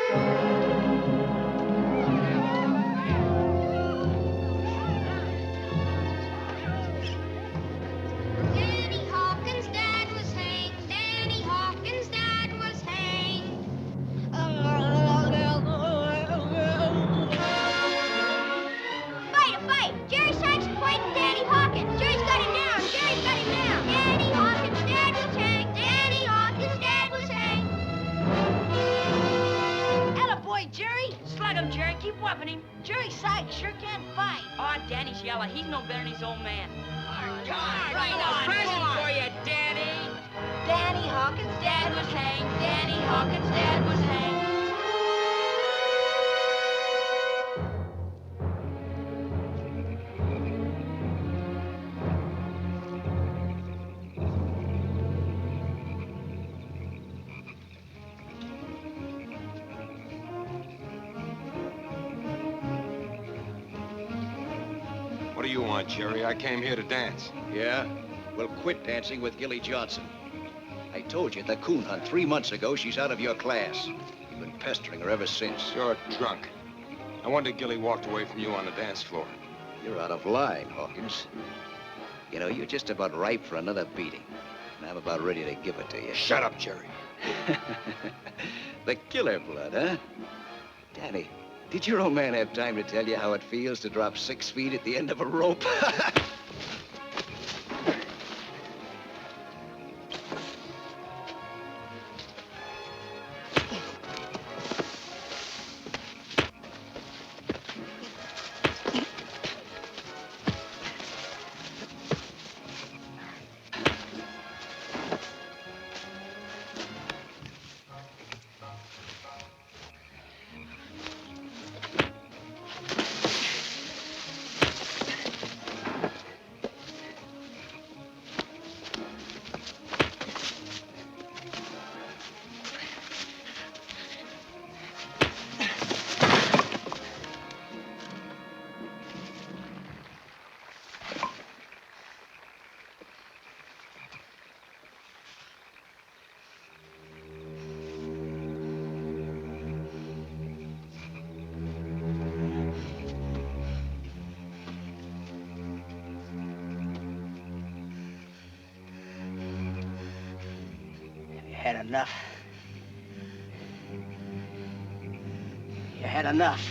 Danny Hawkins' dad was hanged. Danny Hawkins' dad was hanged. Fight! Jerry Sykes is fighting Danny Hawkins. Jerry's got him down. Jerry's got him down. Danny Hawkins' dad was hanged. Danny Hawkins' dad was hanged. Attaboy, Jerry. Slug him, Jerry. Keep whopping him. Jerry Sykes sure can't fight. Aw, Danny's yellow. He's no better than his old man. Come on, Right on. Present for you, Danny. Danny Hawkins' Dad was hanged. Danny Hawkins' dad was hanged. What do you want, Jerry? I came here to dance. Yeah? Well, quit dancing with Gilly Johnson. I told you at the coon hunt 3 months ago she's out of your class. You've been pestering her ever since. You're drunk. No wonder Gilly walked away from you on the dance floor. You're out of line, Hawkins. You know, you're just about ripe for another beating. And I'm about ready to give it to you. Shut up, Jerry. The killer blood, huh? Danny, did your old man have time to tell you how it feels to drop 6 feet at the end of a rope? Had enough. You had enough.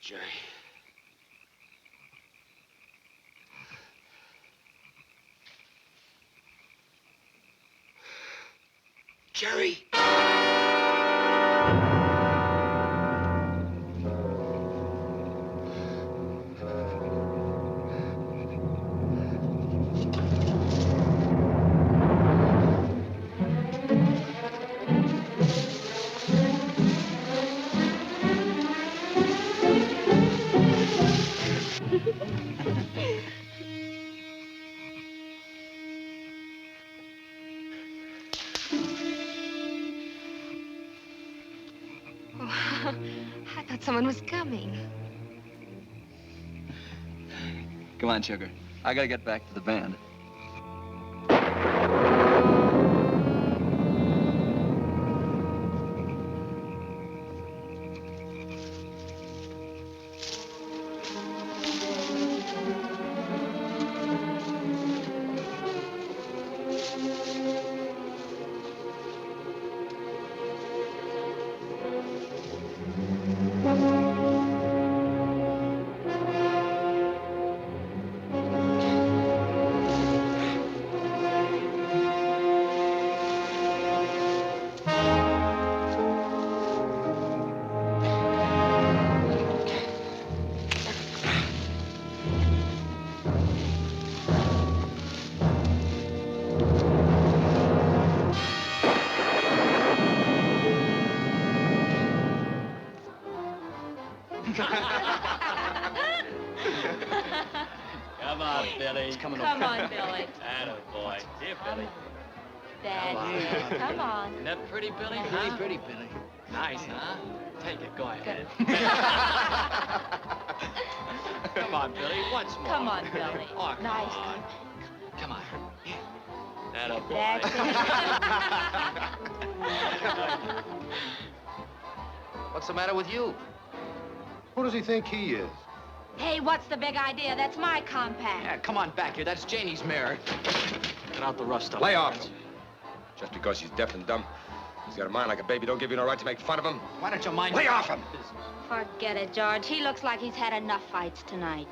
Jerry. Jerry! I thought someone was coming. Come on, sugar. I gotta get back to the band. Come on, Billy. It's coming Come over. on, Billy. Attaboy. Here, Billy. Dad, come on. Isn't that pretty, Billy? Pretty, huh? pretty, Billy. Nice, huh? Take it. Go ahead. Come on, Billy. Once more. Come on, Billy. Oh, come Nice. on. Come on. Attaboy. What's the matter with you? Who does he think he is? Hey, what's the big idea? That's my compact. Yeah, come on back here. That's Janie's mare. Get out the rough stuff. Lay off him. Just because he's deaf and dumb. He's got a mind like a baby. Don't give you no right to make fun of him. Why don't you mind? Lay off him! Forget it, George. He looks like he's had enough fights tonight.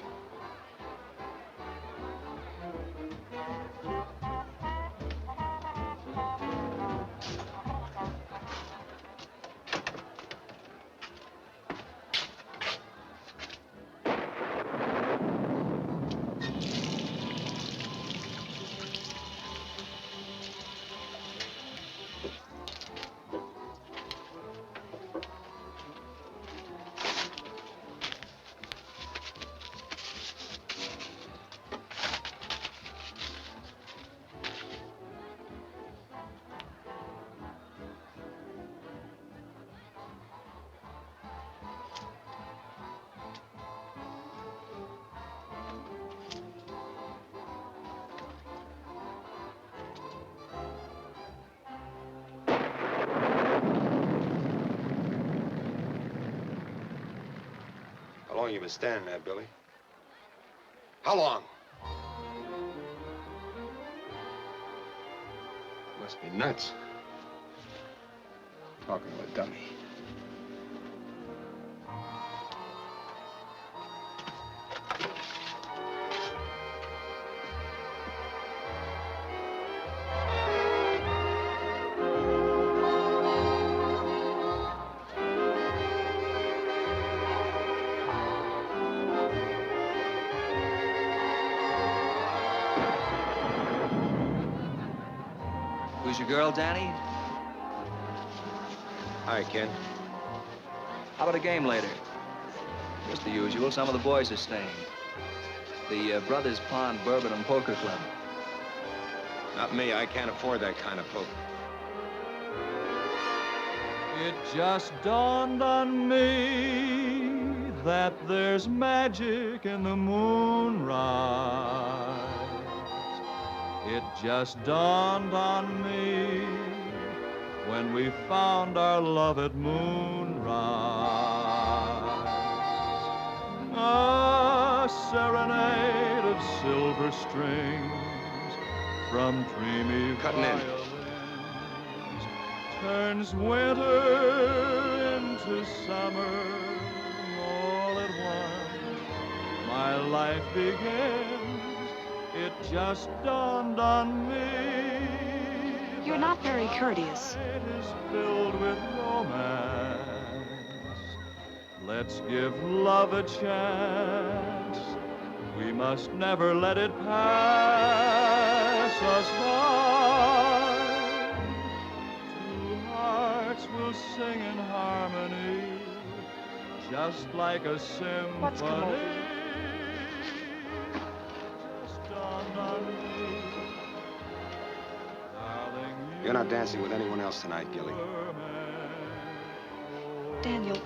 How long you been standing there, Billy? How long? Must be nuts. Talking to a dummy. Who's your girl, Danny? Hi, Ken. How about a game later? Just the usual. Some of the boys are staying. The Brothers Pond Bourbon and Poker Club. Not me. I can't afford that kind of poker. It just dawned on me that there's magic in the moonrise. It just dawned on me when we found our love at moonrise. A serenade of silver strings from dreamy Cutting in. violins turns winter into summer all at once. My life begins. It just dawned on me. You're not very courteous. It is filled with romance. Let's give love a chance. We must never let it pass us by. Two hearts will sing in harmony, just like a symphony. What's come over you? You're not dancing with anyone else tonight, Gilly. Daniel,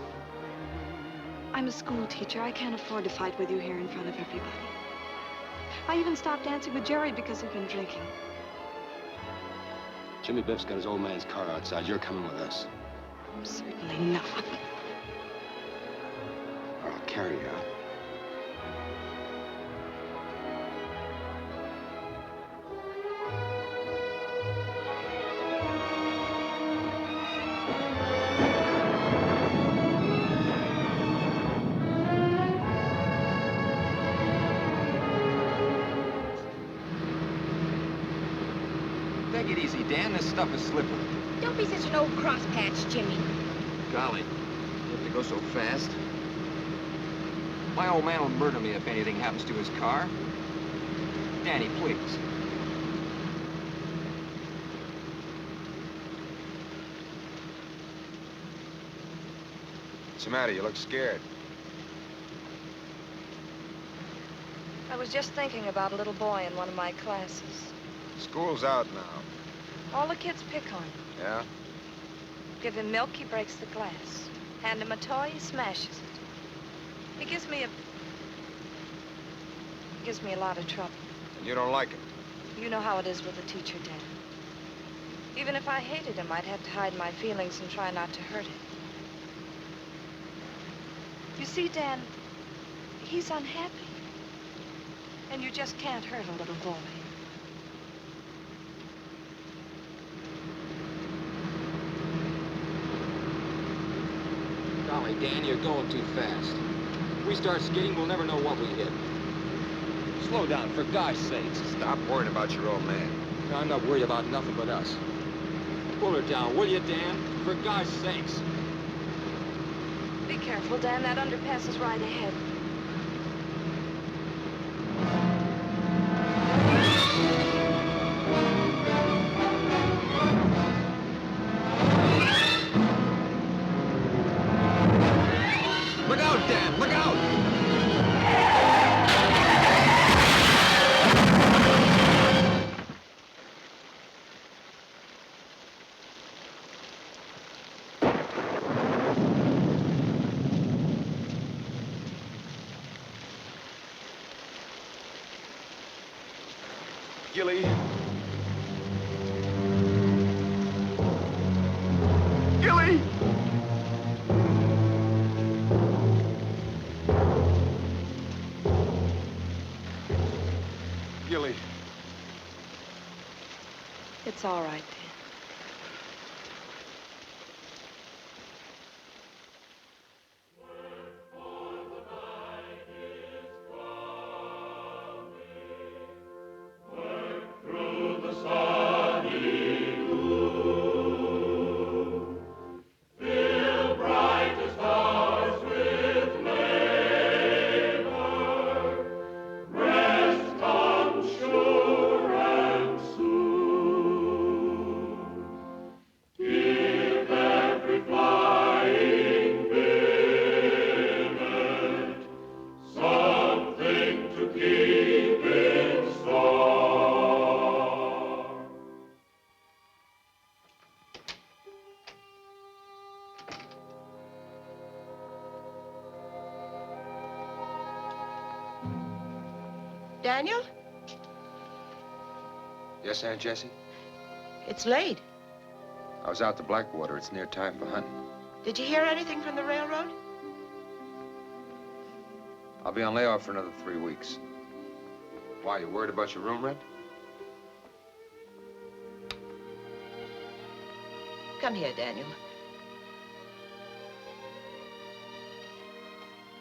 I'm a school teacher. I can't afford to fight with you here in front of everybody. I even stopped dancing with Jerry because he'd been drinking. Jimmy Biff's got his old man's car outside. You're coming with us. Certainly not. Or I'll carry you out. Take it easy, Dan. This stuff is slippery. Don't be such an old crosspatch, Jimmy. Golly, you have to go so fast. My old man will murder me if anything happens to his car. Danny, please. What's the matter? You look scared. was just thinking about a little boy in one of my classes. School's out now. All the kids pick on him. Yeah? Give him milk, he breaks the glass. Hand him a toy, he smashes it. He gives me a lot of trouble. And you don't like it? You know how it is with a teacher, Dan. Even if I hated him, I'd have to hide my feelings and try not to hurt him. You see, Dan, he's unhappy. And you just can't hurt a little boy. Golly, Dan, you're going too fast. If we start skidding, we'll never know what we hit. Slow down, for gosh sakes. Stop worrying about your old man. I'm not worried about nothing but us. Pull her down, will you, Dan? For gosh sakes. Be careful, Dan. That underpass is right ahead. Look out, Dan! Look out! Gilly. Gilly! Gilly. It's all right, Dan. Daniel? Yes, Aunt Jessie? It's late. I was out to Blackwater. It's near time for hunting. Did you hear anything from the railroad? I'll be on layoff for another 3 weeks. Why, you worried about your room rent? Come here, Daniel.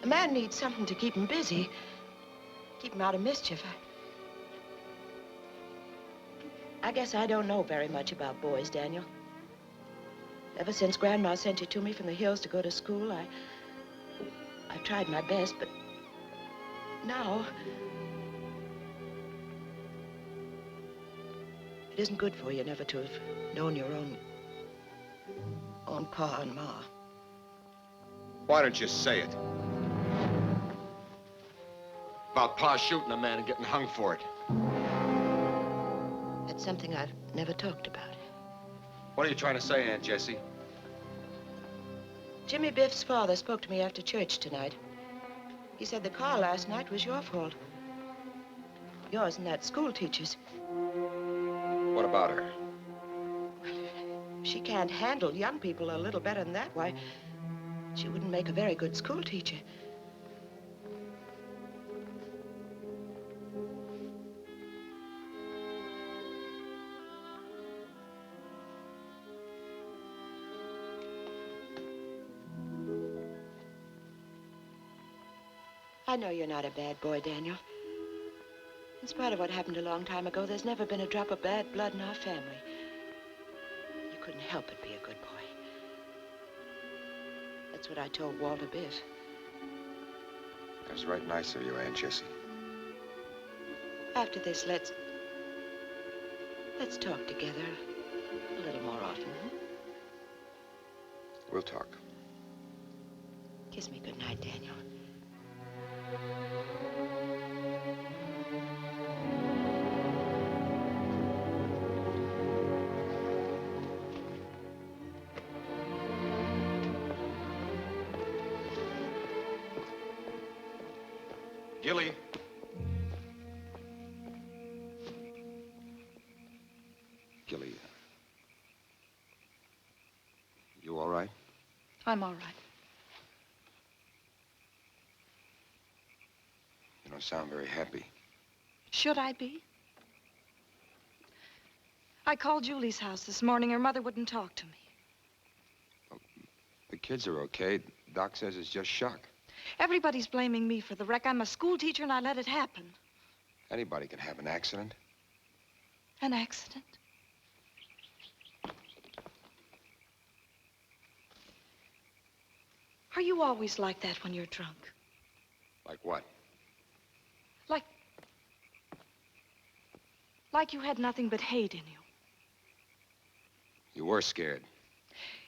A man needs something to keep him busy. Keep him out of mischief. I guess I don't know very much about boys, Daniel. Ever since Grandma sent you to me from the hills to go to school, I've tried my best, but now it isn't good for you never to have known your own pa and ma. Why don't you say it? About Pa shooting a man and getting hung for it. That's something I've never talked about. What are you trying to say, Aunt Jessie? Jimmy Biff's father spoke to me after church tonight. He said the car last night was your fault. Yours and that school teacher's. What about her? She can't handle young people a little better than that. Why, she wouldn't make a very good school teacher. I know you're not a bad boy, Daniel. In spite of what happened a long time ago, there's never been a drop of bad blood in our family. You couldn't help but be a good boy. That's what I told Walter Biff. That was right nice of you, Aunt Jessie. After this, let's talk together a little more often, huh? We'll talk. Kiss me good night, Daniel. Gilly. Gilly. You all right? I'm all right. You don't sound very happy. Should I be? I called Julie's house this morning. Her mother wouldn't talk to me. The kids are okay. Doc says it's just shock. Everybody's blaming me for the wreck. I'm a school teacher and I let it happen. Anybody can have an accident. An accident? Are you always like that when you're drunk? Like what? Like you had nothing but hate in you. You were scared.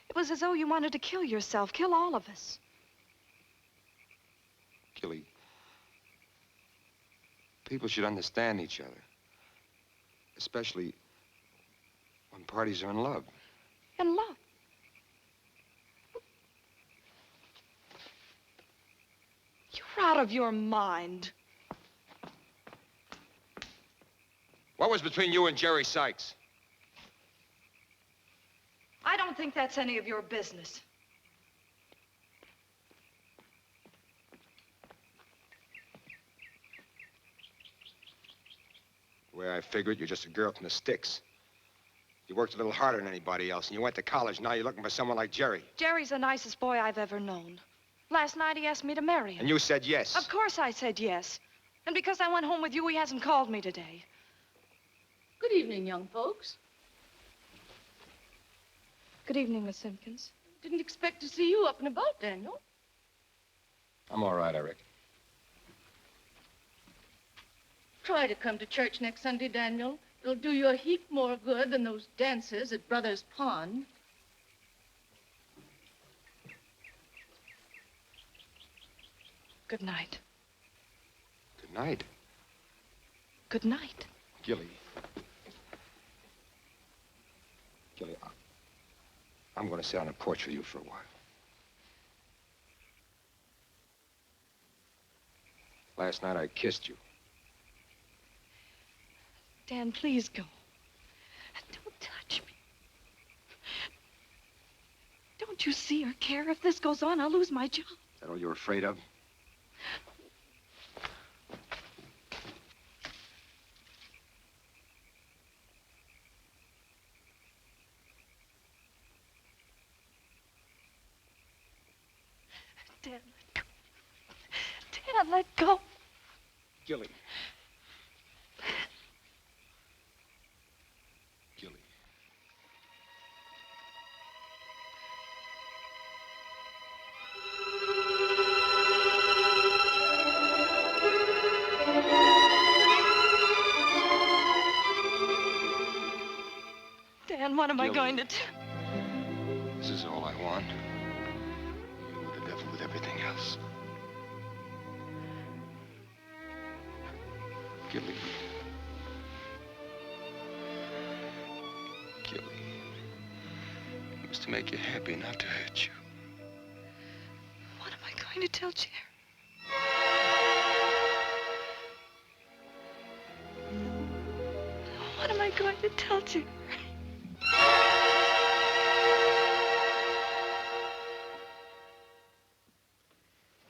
It was as though you wanted to kill yourself, kill all of us. Gilly, people should understand each other. Especially when parties are in love. In love? You're out of your mind. What was between you and Jerry Sykes? I don't think that's any of your business. The way I figured, you're just a girl from the sticks. You worked a little harder than anybody else, and you went to college. Now you're looking for someone like Jerry. Jerry's the nicest boy I've ever known. Last night he asked me to marry him. And you said yes. Of course I said yes. And because I went home with you, he hasn't called me today. Good evening, young folks. Good evening, Miss Simpkins. Didn't expect to see you up and about, Daniel. I'm all right, I reckon. Try to come to church next Sunday, Daniel. It'll do you a heap more good than those dances at Brothers Pond. Good night. Good night. Good night. Gilly. Gilly, I'm going to sit on the porch with you for a while. Last night I kissed you. Dan, please go. Don't touch me. Don't you see or care? If this goes on, I'll lose my job. Is that all you're afraid of? Dan, let go. Dan, let go. Gilly. Gilly. Dan, what am I Gilly. going to do? This is all I want. You, the devil with everything else. Gilly. Gilly. It was to make you happy, not to hurt you. What am I going to tell Jerry? What am I going to tell Jerry?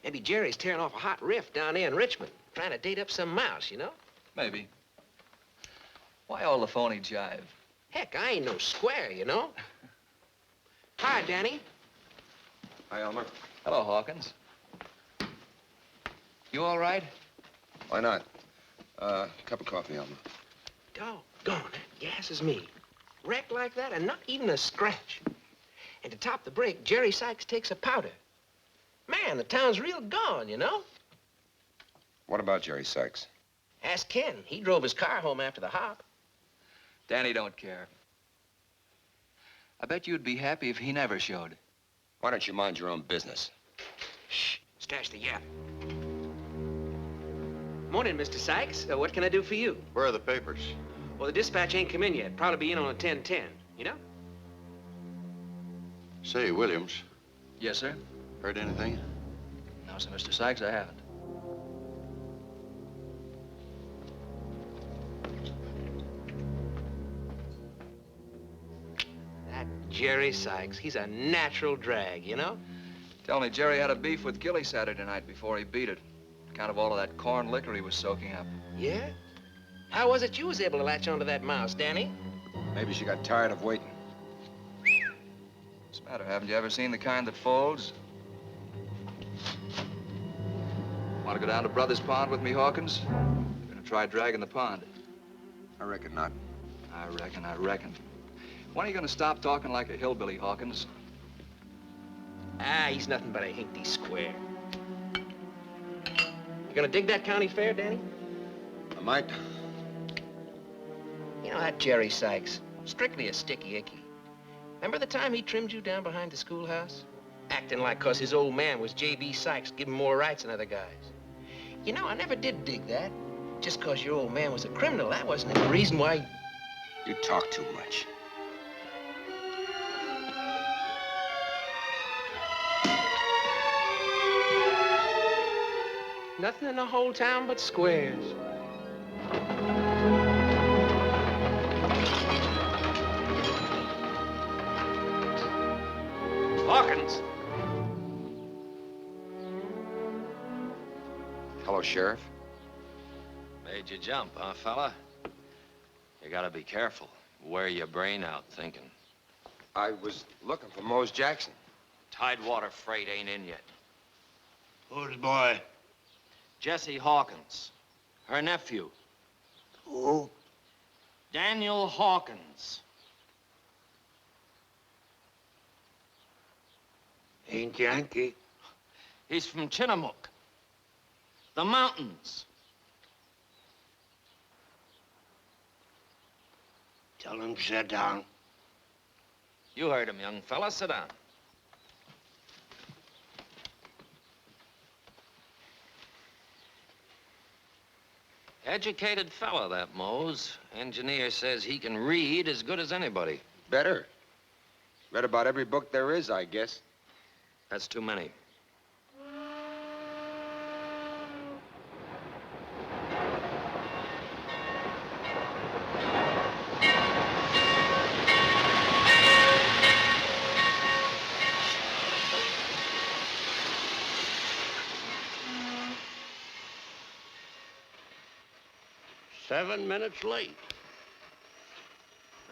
Maybe Jerry's tearing off a hot riff down there in Richmond, trying to date up some mouse, you know? Maybe. Why all the phony jive? Heck, I ain't no square, you know? Hi, Danny. Hi, Elmer. Hello, Hawkins. You all right? Why not? Cup of coffee, Elmer. Doggone, that gas is me. Wrecked like that and not even a scratch. And to top the break, Jerry Sykes takes a powder. Man, the town's real gone, you know? What about Jerry Sykes? Ask Ken. He drove his car home after the hop. Danny don't care. I bet you'd be happy if he never showed. Why don't you mind your own business? Shh, stash the yap. Morning, Mr. Sykes. What can I do for you? Where are the papers? Well, the dispatch ain't come in yet. Probably be in on a 10:10, you know? Say, Williams, Yes, sir? heard anything? No, sir, Mr. Sykes, I haven't. Jerry Sykes. He's a natural drag, you know? Tell me, Jerry had a beef with Gilly Saturday night before he beat it. Account of all of that corn liquor he was soaking up. Yeah? How was it you was able to latch onto that mouse, Danny? Maybe she got tired of waiting. What's the matter? Haven't you ever seen the kind that folds? Want to go down to Brothers Pond with me, Hawkins? You're gonna try dragging the pond. I reckon not. I reckon. When are you gonna stop talking like a hillbilly, Hawkins? Ah, he's nothing but a hinkty square. You gonna dig that county fair, Danny? I might. You know that Jerry Sykes, strictly a sticky icky. Remember the time he trimmed you down behind the schoolhouse? Acting like 'cause his old man was J.B. Sykes, giving more rights than other guys. You know, I never did dig that. Just 'cause your old man was a criminal, that wasn't the reason why... You talk too much. Nothing in the whole town but squares. Hawkins! Hello, Sheriff. Made you jump, huh, fella? You gotta be careful. Wear your brain out thinking. I was looking for Mose Jackson. Tidewater freight ain't in yet. Who's the boy? Jesse Hawkins. Her nephew. Who? Daniel Hawkins. Ain't Yankee. He's from Chinook. The mountains. Tell him to sit down. You heard him, young fella. Sit down. Educated fella, that Mose. Engineer says he can read as good as anybody. Better. Read about every book there is, I guess. That's too many. "7 minutes late.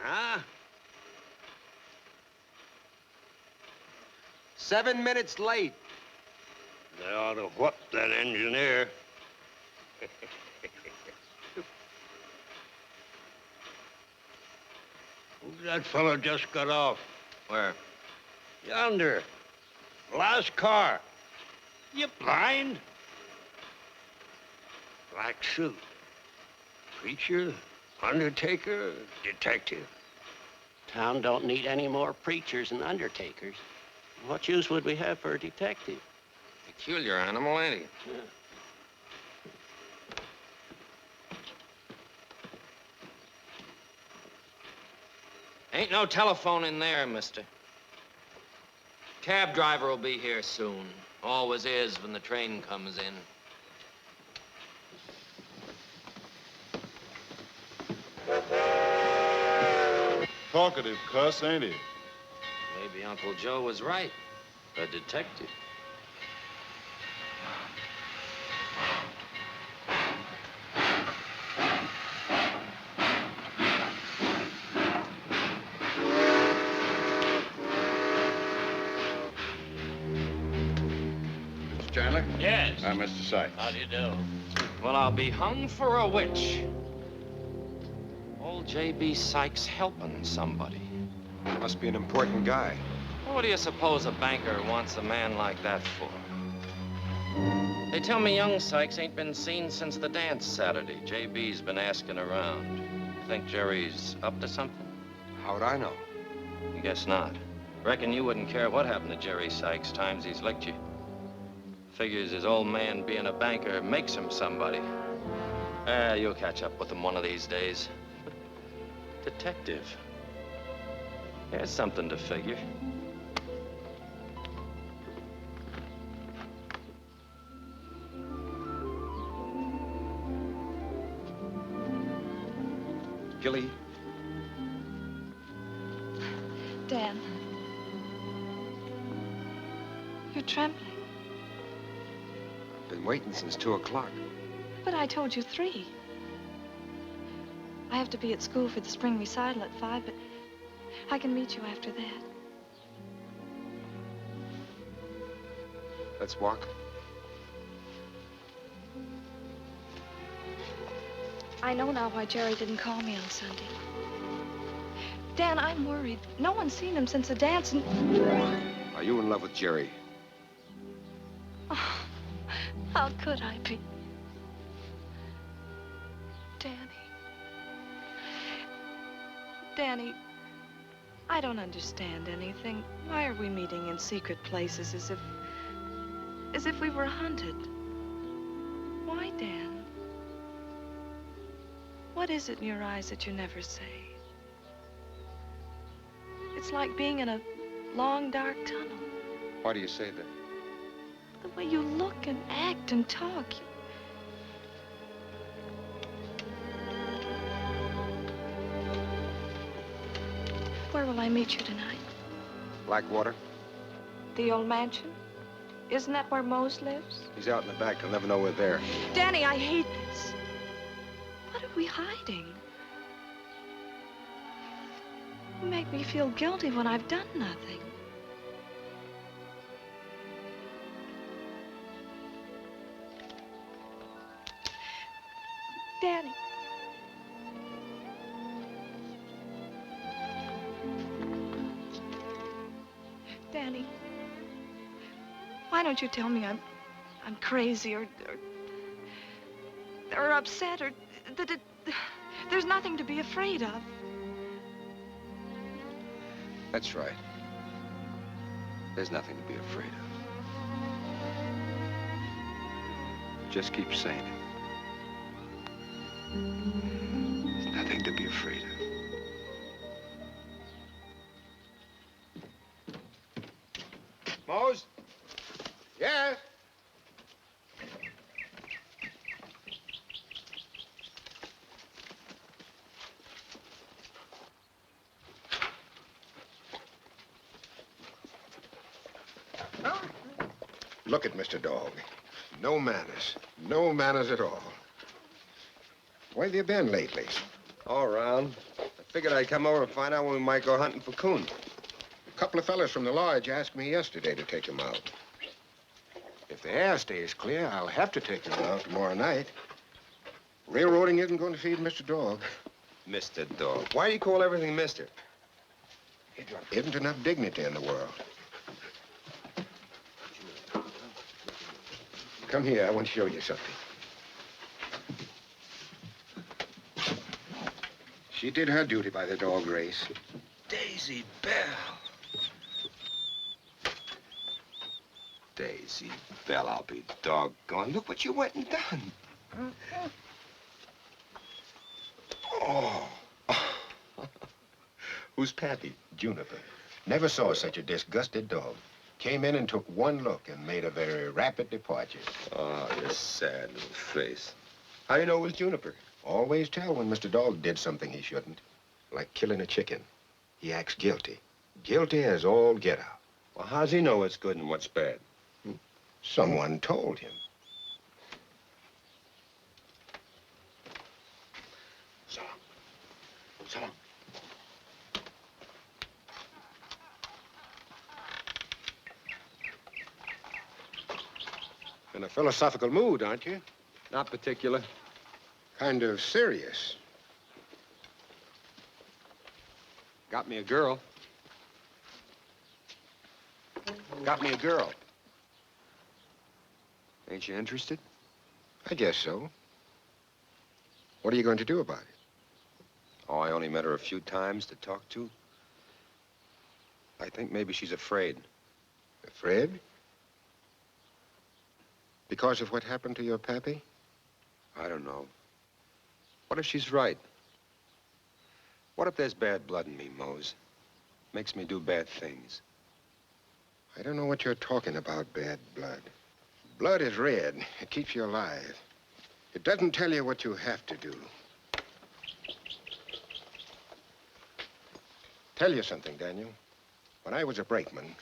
Huh? 7 minutes late. They ought to whoop that engineer. Who's that fella just got off? Where? Yonder. Last car. You blind? Black suit. Preacher, undertaker, detective. Town don't need any more preachers and undertakers. What use would we have for a detective? Peculiar animal, ain't he? Yeah. Ain't no telephone in there, mister. Cab driver will be here soon. Always is when the train comes in. Talkative cuss, ain't he? Maybe Uncle Joe was right. A detective. Mr. Chandler? Yes. I'm Mr. Sykes. How do you do? Well, I'll be hung for a witch. Old J.B. Sykes helping somebody. Must be an important guy. What do you suppose a banker wants a man like that for? They tell me young Sykes ain't been seen since the dance Saturday. J.B.'s been asking around. Think Jerry's up to something? How'd I know? Guess not. Reckon you wouldn't care what happened to Jerry Sykes times he's licked you. Figures his old man being a banker makes him somebody. You'll catch up with him one of these days. Detective. There's something to figure. Gilly, Dan, You're trembling. Been waiting since 2 o'clock. But I told you 3. I have to be at school for the spring recital at 5, but I can meet you after that. Let's walk. I know now why Jerry didn't call me on Sunday. Dan, I'm worried. No one's seen him since the dance and... Are you in love with Jerry? Oh, how could I be? Danny, I don't understand anything. Why are we meeting in secret places as if we were hunted? Why, Dan? What is it in your eyes that you never say? It's like being in a long, dark tunnel. Why do you say that? The way you look and act and talk. Where will I meet you tonight? Blackwater? The old mansion? Isn't that where Mose lives? He's out in the back. He'll never know we're there. Danny, I hate this. What are we hiding? You make me feel guilty when I've done nothing. Danny. Danny, why don't you tell me I'm crazy or upset or that there's nothing to be afraid of? That's right. There's nothing to be afraid of. Just keep saying it. There's nothing to be afraid of. Mose? Yes? Look at Mr. Dog. No manners. No manners at all. Where have you been lately? All around. I figured I'd come over and find out when we might go hunting for coon. A couple of fellas from the lodge asked me yesterday to take him out. If the air stays clear, I'll have to take him out tomorrow night. Railroading isn't going to feed Mr. Dog. Mr. Dog. Why do you call everything Mr.? Isn't enough dignity in the world. Come here, I want to show you something. She did her duty by the dog race. Daisy Bell. Daisy Bell, I'll be doggone. Look what you went and done. Oh. Who's Pappy? Juniper. Never saw such a disgusted dog. Came in and took one look and made a very rapid departure. Oh, your sad little face. How do you know it was Juniper? Always tell when Mr. Dog did something he shouldn't. Like killing a chicken. He acts guilty. Guilty as all get out. Well, how's he know what's good and what's bad? Someone told him. So long. So long. In a philosophical mood, aren't you? Not particular. Kind of serious. Got me a girl. Got me a girl. Ain't you interested? I guess so. What are you going to do about it? Oh, I only met her a few times to talk to. I think maybe she's afraid. Afraid? Because of what happened to your pappy? I don't know. What if she's right? What if there's bad blood in me, Mose? Makes me do bad things. I don't know what you're talking about, bad blood. Blood is red. It keeps you alive. It doesn't tell you what you have to do. Tell you something, Daniel. When I was a brakeman,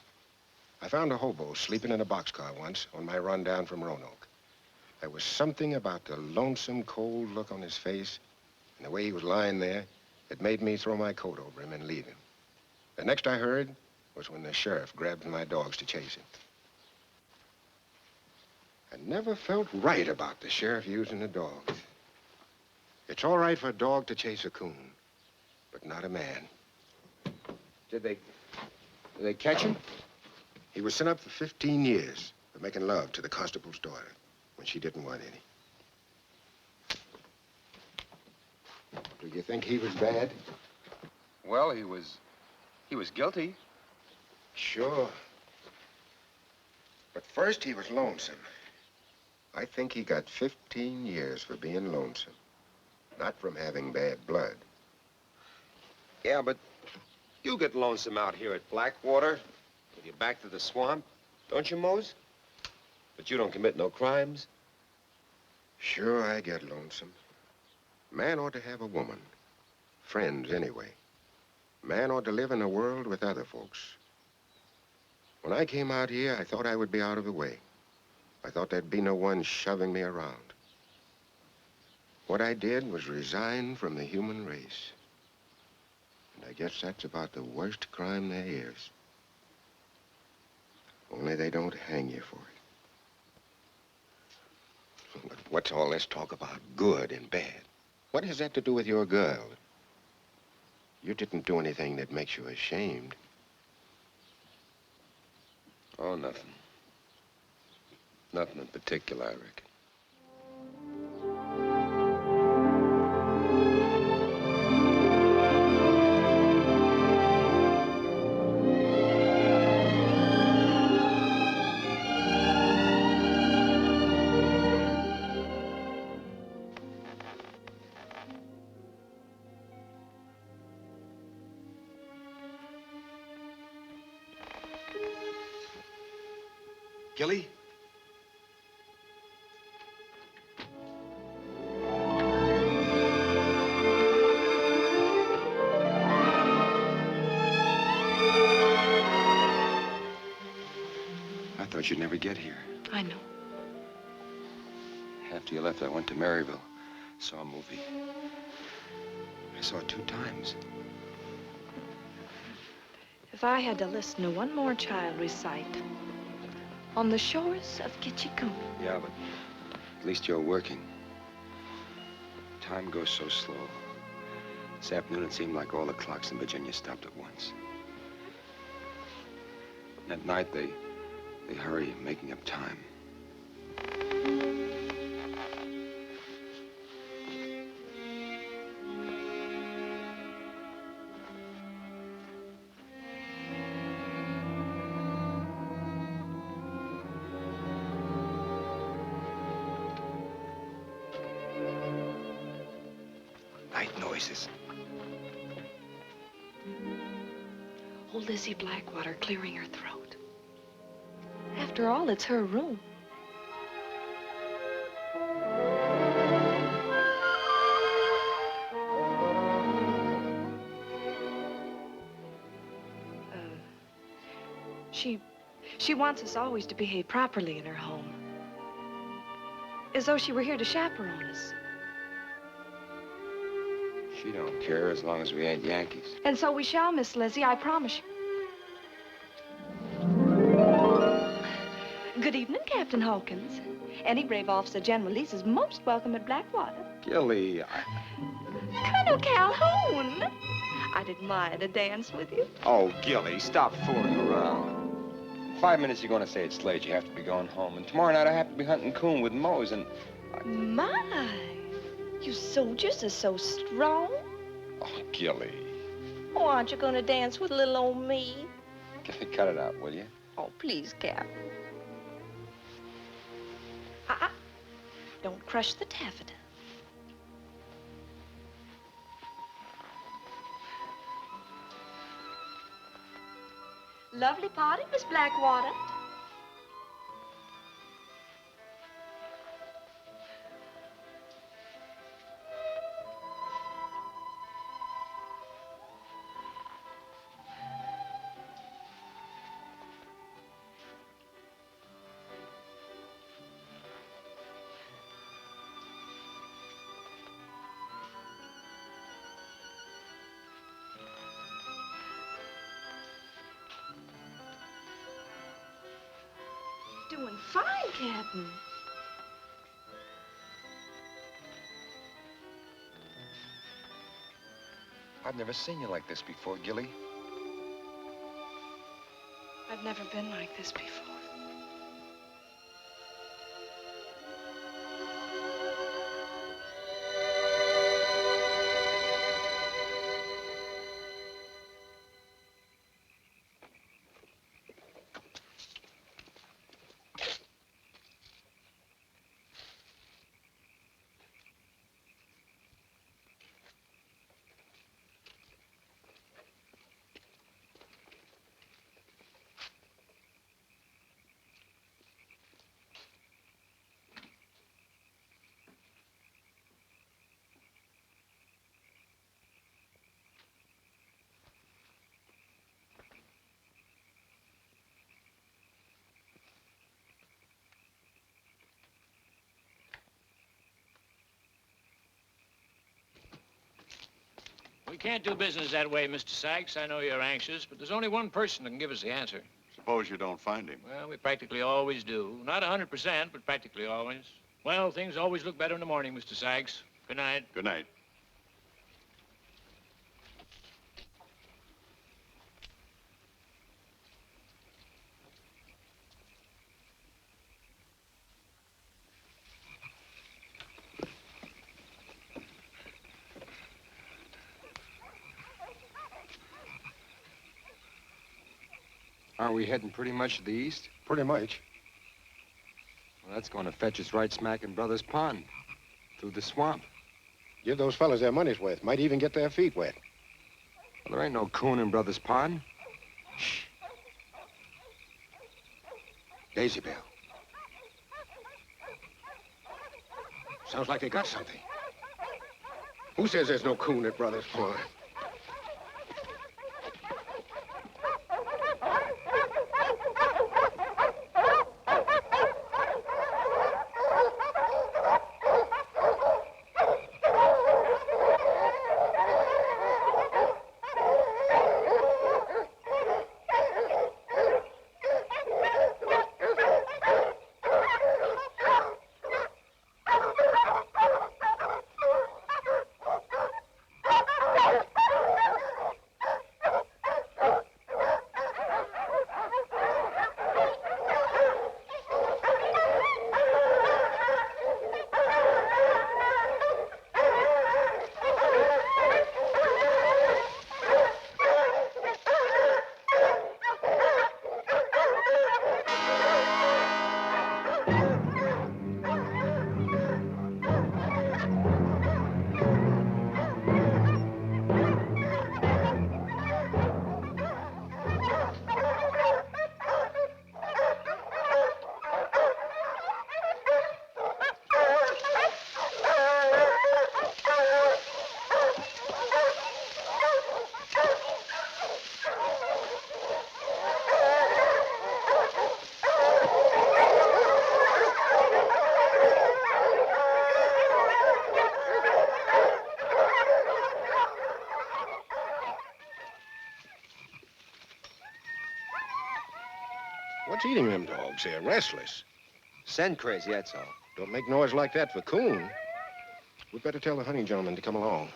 I found a hobo sleeping in a boxcar once on my run down from Roanoke. There was something about the lonesome, cold look on his face and the way he was lying there that made me throw my coat over him and leave him. The next I heard was when the sheriff grabbed my dogs to chase him. I never felt right about the sheriff using the dogs. It's all right for a dog to chase a coon, but not a man. Did they catch him? He was sent up for 15 years for making love to the constable's daughter when she didn't want any. Do you think he was bad? Well, he was guilty. Sure. But first he was lonesome. I think he got 15 years for being lonesome, not from having bad blood. Yeah, but you get lonesome out here at Blackwater with your back to the swamp, don't you, Mose? But you don't commit no crimes. Sure, I get lonesome. Man ought to have a woman. Friends, anyway. Man ought to live in a world with other folks. When I came out here, I thought I would be out of the way. I thought there'd be no one shoving me around. What I did was resign from the human race. And I guess that's about the worst crime there is. Only they don't hang you for it. But what's all this talk about good and bad? What has that to do with your girl? You didn't do anything that makes you ashamed. Oh, nothing. Nothing in particular, I reckon. Gilly? I thought you'd never get here. I know. After you left, I went to Maryville, saw a movie. I saw it 2 times. If I had to listen to one more child recite, on the shores of Kitchikoon. Yeah, but at least you're working. Time goes so slow. This afternoon, it seemed like all the clocks in Virginia stopped at once. And at night, they hurry, making up time. Night noises. Old Lizzie Blackwater clearing her throat. After all, it's her room. She wants us always to behave properly in her home. As though she were here to chaperone us. She don't care as long as we ain't Yankees. And so we shall, Miss Lizzie, I promise you. Good evening, Captain Hawkins. Any brave officer General Lease is most welcome at Blackwater. Gilly, Colonel Calhoun! I'd admire to dance with you. Oh, Gilly, stop fooling around. In 5 minutes, you're going to say it's late. You have to be going home. And tomorrow night, I have to be hunting coon with Mose, and... My, you soldiers are so strong. Oh, Gilly. Oh, aren't you going to dance with little old me? Gilly, cut it out, will you? Oh, please, Cap. Don't crush the taffeta. Lovely party, Miss Blackwater. doing fine, Captain. I've never seen you like this before, Gilly. I've never been like this before. We can't do business that way, Mr. Sykes. I know you're anxious, but there's only one person that can give us the answer. Suppose you don't find him. Well, we practically always do. Not 100%, but practically always. Well, things always look better in the morning, Mr. Sykes. Good night. Good night. Aren't we heading pretty much to the east? Pretty much. Well, that's going to fetch us right smack in Brothers Pond, through the swamp. Give those fellas their money's worth. Might even get their feet wet. Well, there ain't no coon in Brothers Pond. Shh. Daisy Bell. Sounds like they got something. Who says there's no coon at Brothers Pond? What's eating them dogs? They're restless. Scent crazy, that's all. Don't make noise like that for coon. We'd better tell the hunting gentleman to come along.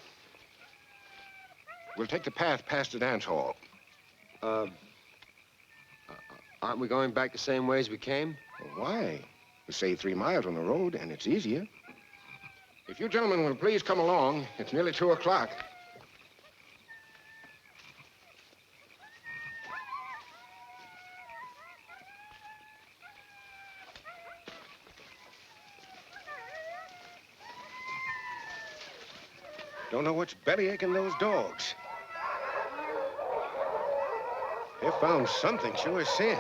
We'll take the path past the dance hall. Aren't we going back the same way as we came? Well, why? We save 3 miles on the road, and it's easier. If you gentlemen will please come along, it's nearly 2 o'clock. Don't know what's bellyaching those dogs. They found something, sure as sin.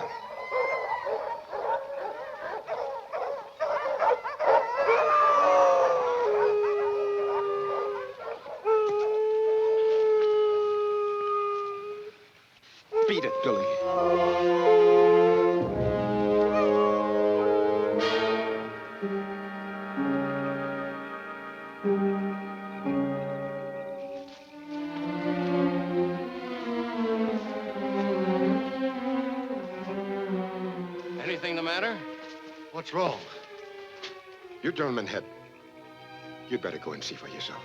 Beat it, Gilly. What's wrong? You gentlemen had... You'd better go and see for yourself.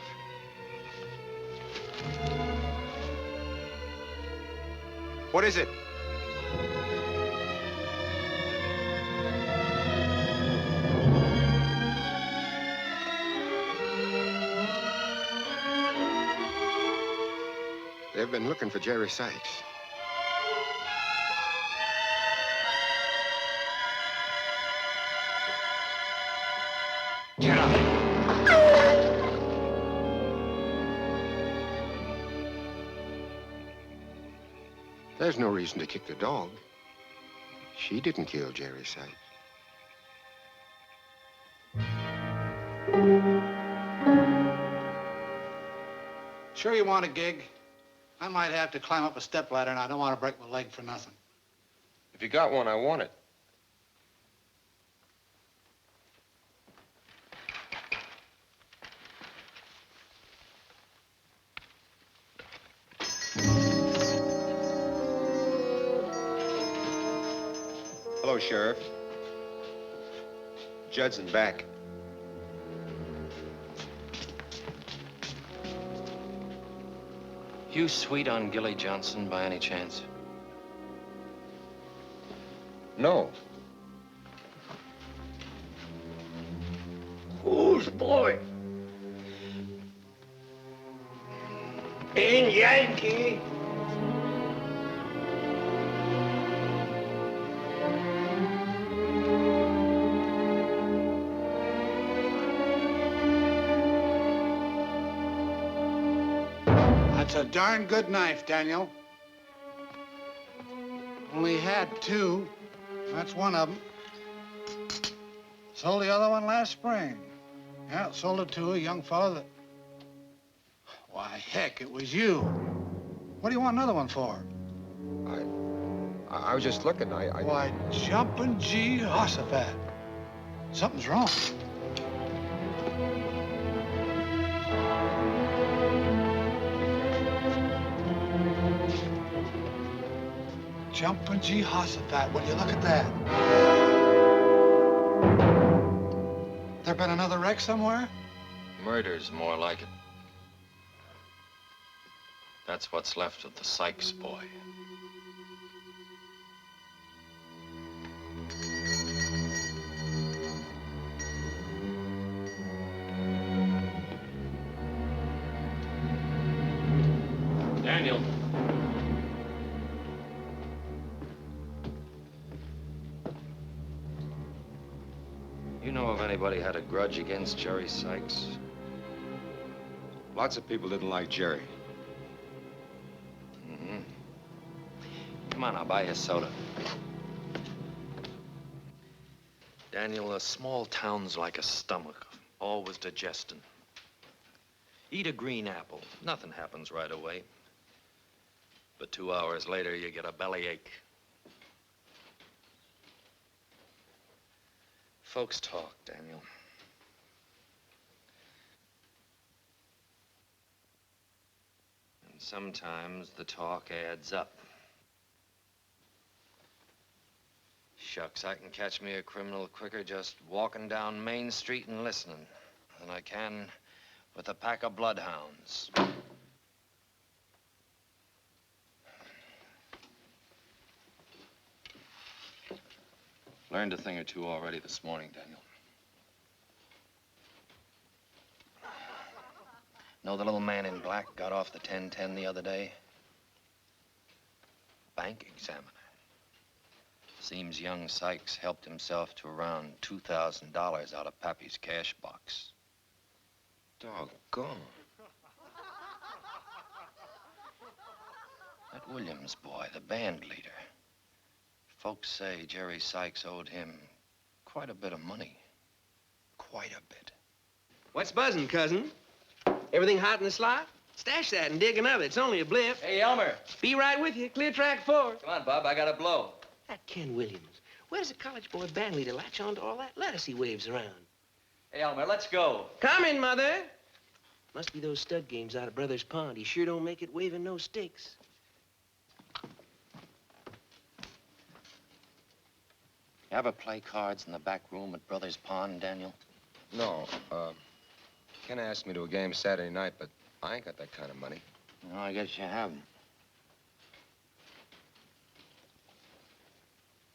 What is it? They've been looking for Jerry Sykes. Get up. There's no reason to kick the dog. She didn't kill Jerry Sykes. Sure you want a gig? I might have to climb up a stepladder, and I don't want to break my leg for nothing. If you got one, I want it. Hello, Sheriff. Judson back. You sweet on Gilly Johnson by any chance? No. Who's boy? In Yankee. That's a darn good knife, Daniel. Only had two. That's one of them. Sold the other one last spring. Yeah, sold it to a young fellow that... Why, heck, it was you. What do you want another one for? I was just looking. Why, jumping Jehoshaphat. Something's wrong. Jumping Jehoshaphat, will you look at that? There been another wreck somewhere? Murder's more like it. That's what's left of the Sykes boy. Daniel. You know if anybody had a grudge against Jerry Sykes? Lots of people didn't like Jerry. Mm-hmm. Come on, I'll buy you a soda. Daniel, a small town's like a stomach, always digesting. Eat a green apple. Nothing happens right away. But 2 hours later, you get a bellyache. Folks talk, Daniel. And sometimes the talk adds up. Shucks, I can catch me a criminal quicker just walking down Main Street and listening than I can with a pack of bloodhounds. Learned a thing or two already this morning, Daniel. Know the little man in black got off the 1010 the other day? Bank examiner. Seems young Sykes helped himself to around $2,000 out of Pappy's cash box. Doggone. That Williams boy, the band leader. Folks say Jerry Sykes owed him quite a bit of money. Quite a bit. What's buzzing, cousin? Everything hot in the slot? Stash that and dig another. It's only a blip. Hey, Elmer. Be right with you. Clear track 4. Come on, Bob. I got a blow. That Ken Williams. Where does a college boy band leader latch on to all that lettuce he waves around? Hey, Elmer, let's go. Coming, Mother. Must be those stud games out of Brothers Pond. He sure don't make it waving no sticks. You ever play cards in the back room at Brothers Pond, Daniel? No, Ken asked me to a game Saturday night, but I ain't got that kind of money. No, I guess you haven't.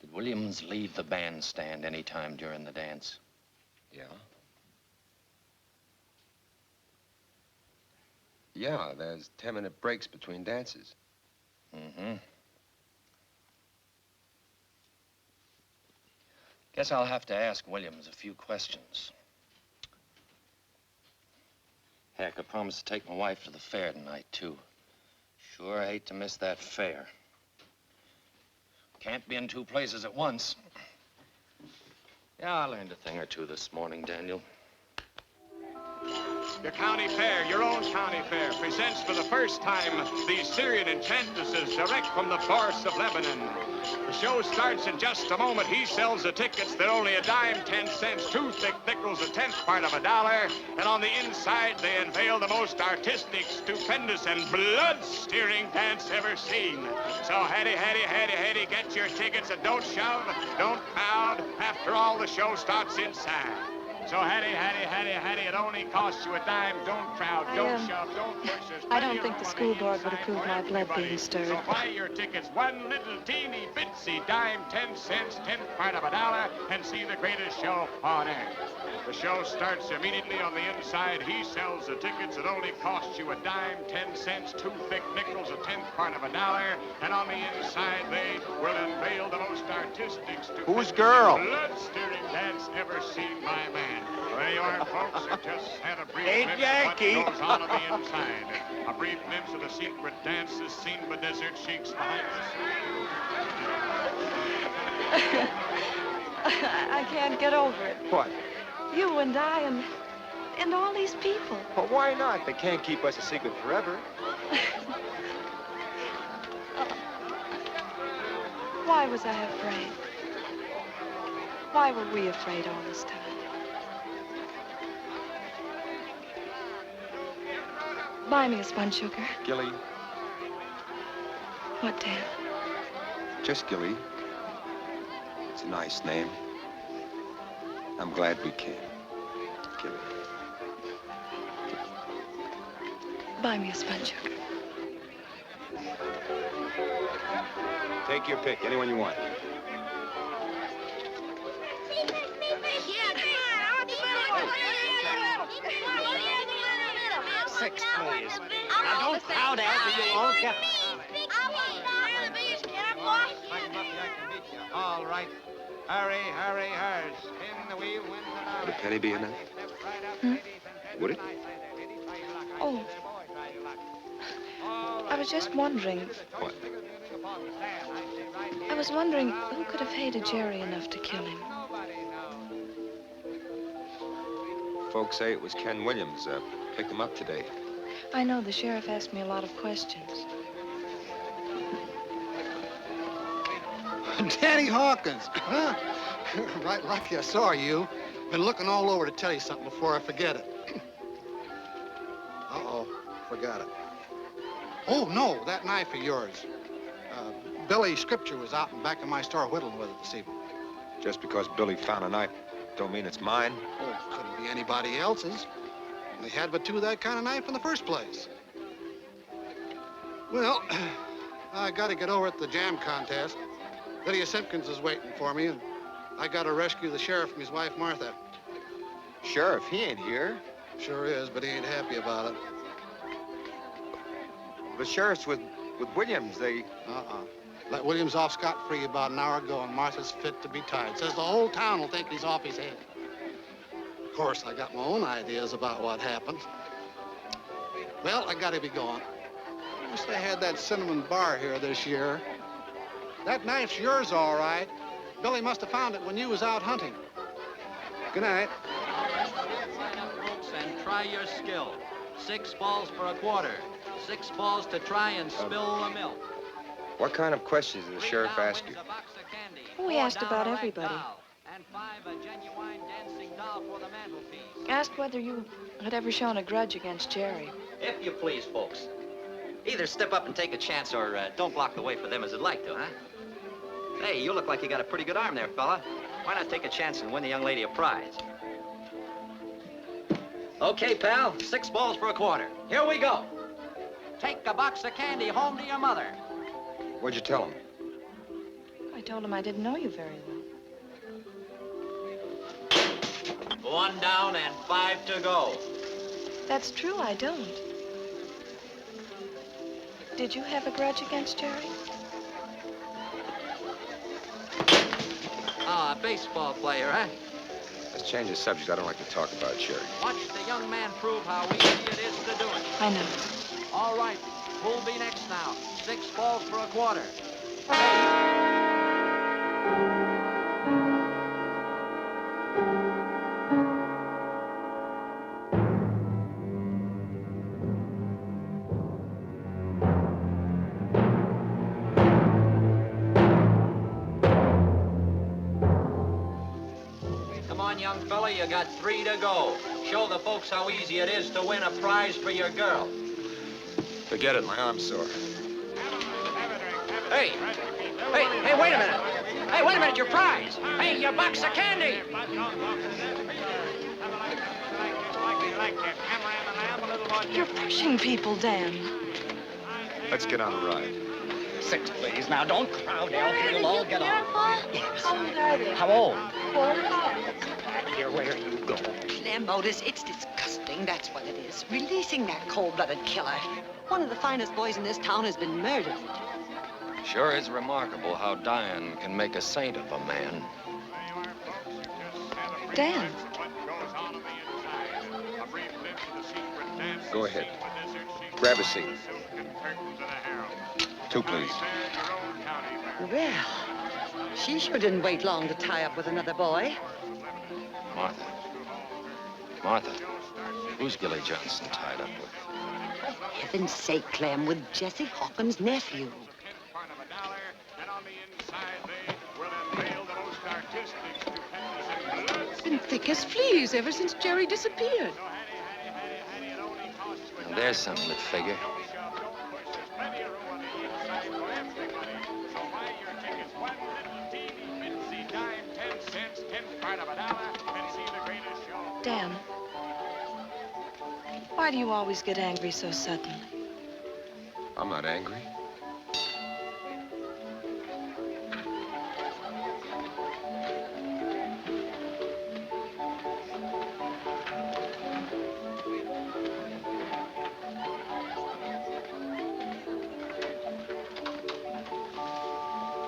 Did Williams leave the bandstand any time during the dance? Yeah. Yeah, there's 10-minute breaks between dances. Mm-hmm. Guess I'll have to ask Williams a few questions. Heck, I promised to take my wife to the fair tonight, too. Sure hate to miss that fair. Can't be in two places at once. Yeah, I learned a thing or two this morning, Daniel. Your county fair, your own county fair, presents for the first time the Syrian enchantresses direct from the forests of Lebanon. The show starts in just a moment. He sells the tickets. They're only a dime, 10 cents, 2 thick nickels, a tenth part of $1. And on the inside, they unveil the most artistic, stupendous, and blood-steering dance ever seen. So, Hattie, get your tickets and don't shove, don't crowd. After all, the show starts inside. So, Hattie, it only costs you a dime. Don't crowd, don't shove, don't push. I don't think the school board would approve my blood being stirred. So buy your tickets, one little teeny bitsy dime, 10 cents, 10th part of $1, and see the greatest show on earth. The show starts immediately on the inside. He sells the tickets. It only costs you a dime, 10 cents, 2 thick nickels, a tenth part of $1. And on the inside, they will unveil the most artistic, Who's girl? blood-stirring dance ever seen by man. There you are, folks. You just had a brief Hey, glimpse Jackie. of what goes on the inside. A brief glimpse of the secret dances seen by desert sheiks behind us. I can't get over it. What? You and I and all these people. Well, why not? They can't keep us a secret forever. Why was I afraid? Why were we afraid all this time? Buy me a spun sugar. Gilly, What, Dan? just Gilly. It's a nice name. I'm glad we came. Gilly. Buy me a spun sugar. Take your pick, anyone you want. Six, please. Now, don't crowd after you won't get... All right. Hurry, spin the wheel, win the Would a penny be enough? Would it? Oh. I was just wondering. What? I was wondering who could have hated Jerry enough to kill him. Folks say it was Ken Williams. Picked him up today. I know the sheriff asked me a lot of questions. Danny Hawkins, huh? Right lucky I saw you. Been looking all over to tell you something before I forget it. Uh-oh, forgot it. Oh, no, that knife of yours. Billy Scripture was out in back of my store whittling with it this evening. Just because Billy found a knife don't mean it's mine. Oh, couldn't be anybody else's. They had but two of that kind of knife in the first place. Well, I got to get over at the jam contest. Lydia Simpkins is waiting for me, and I got to rescue the sheriff from his wife, Martha. Sheriff, he ain't here. Sure is, but he ain't happy about it. The sheriff's with Williams. They... Let Williams off scot-free about an hour ago, and Martha's fit to be tied. Says the whole town will think he's off his head. Of course, I got my own ideas about what happened. Well, I got to be going. I wish they had that cinnamon bar here this year. That knife's yours, all right. Billy must have found it when you was out hunting. Good night. And try your skill. 6 balls for a quarter. 6 balls to try and spill the milk. What kind of questions did the sheriff ask you? We asked about everybody. And 5 a genuine dancing doll for the mantelpiece. Asked whether you had ever shown a grudge against Jerry. If you please, folks. Either step up and take a chance or don't block the way for them as they'd like to, huh? Hey, you look like you got a pretty good arm there, fella. Why not take a chance and win the young lady a prize? Okay, pal, 6 balls for a quarter. Here we go. Take a box of candy home to your mother. What'd you tell him? I told him I didn't know you very well. 1 down and 5 to go. That's true, I don't. Did you have a grudge against Jerry? Ah, a baseball player, huh? Let's change the subject. I don't like to talk about Jerry. Watch the young man prove how easy it is to do it. I know. All right, who'll be next now? 6 balls for a quarter. Come on, young fella, you got 3 to go. Show the folks how easy it is to win a prize for your girl. Forget it. My arm's sore. Hey, wait a minute. Hey, wait a minute, your prize. Hey, your box of candy. You're pushing people, Dan. Let's get on a ride. 6, please. Now, don't crowd, Elkie. You'll all get on. Yes. How old are they? How old? 4 and 5. Here, where you go. Clem, Otis, it's disgusting, that's what it is. Releasing that cold-blooded killer. One of the finest boys in this town has been murdered. Sure is remarkable how dying can make a saint of a man. Dan. Go ahead. Grab a seat. 2, please. Well, she sure didn't wait long to tie up with another boy. Martha. Martha, who's Gilly Johnson tied up with? Heaven's sake, Clem, with Jesse Hawkins' nephew. Been thick as fleas ever since Jerry disappeared. And there's something to figure. Dan, why do you always get angry so suddenly? I'm not angry.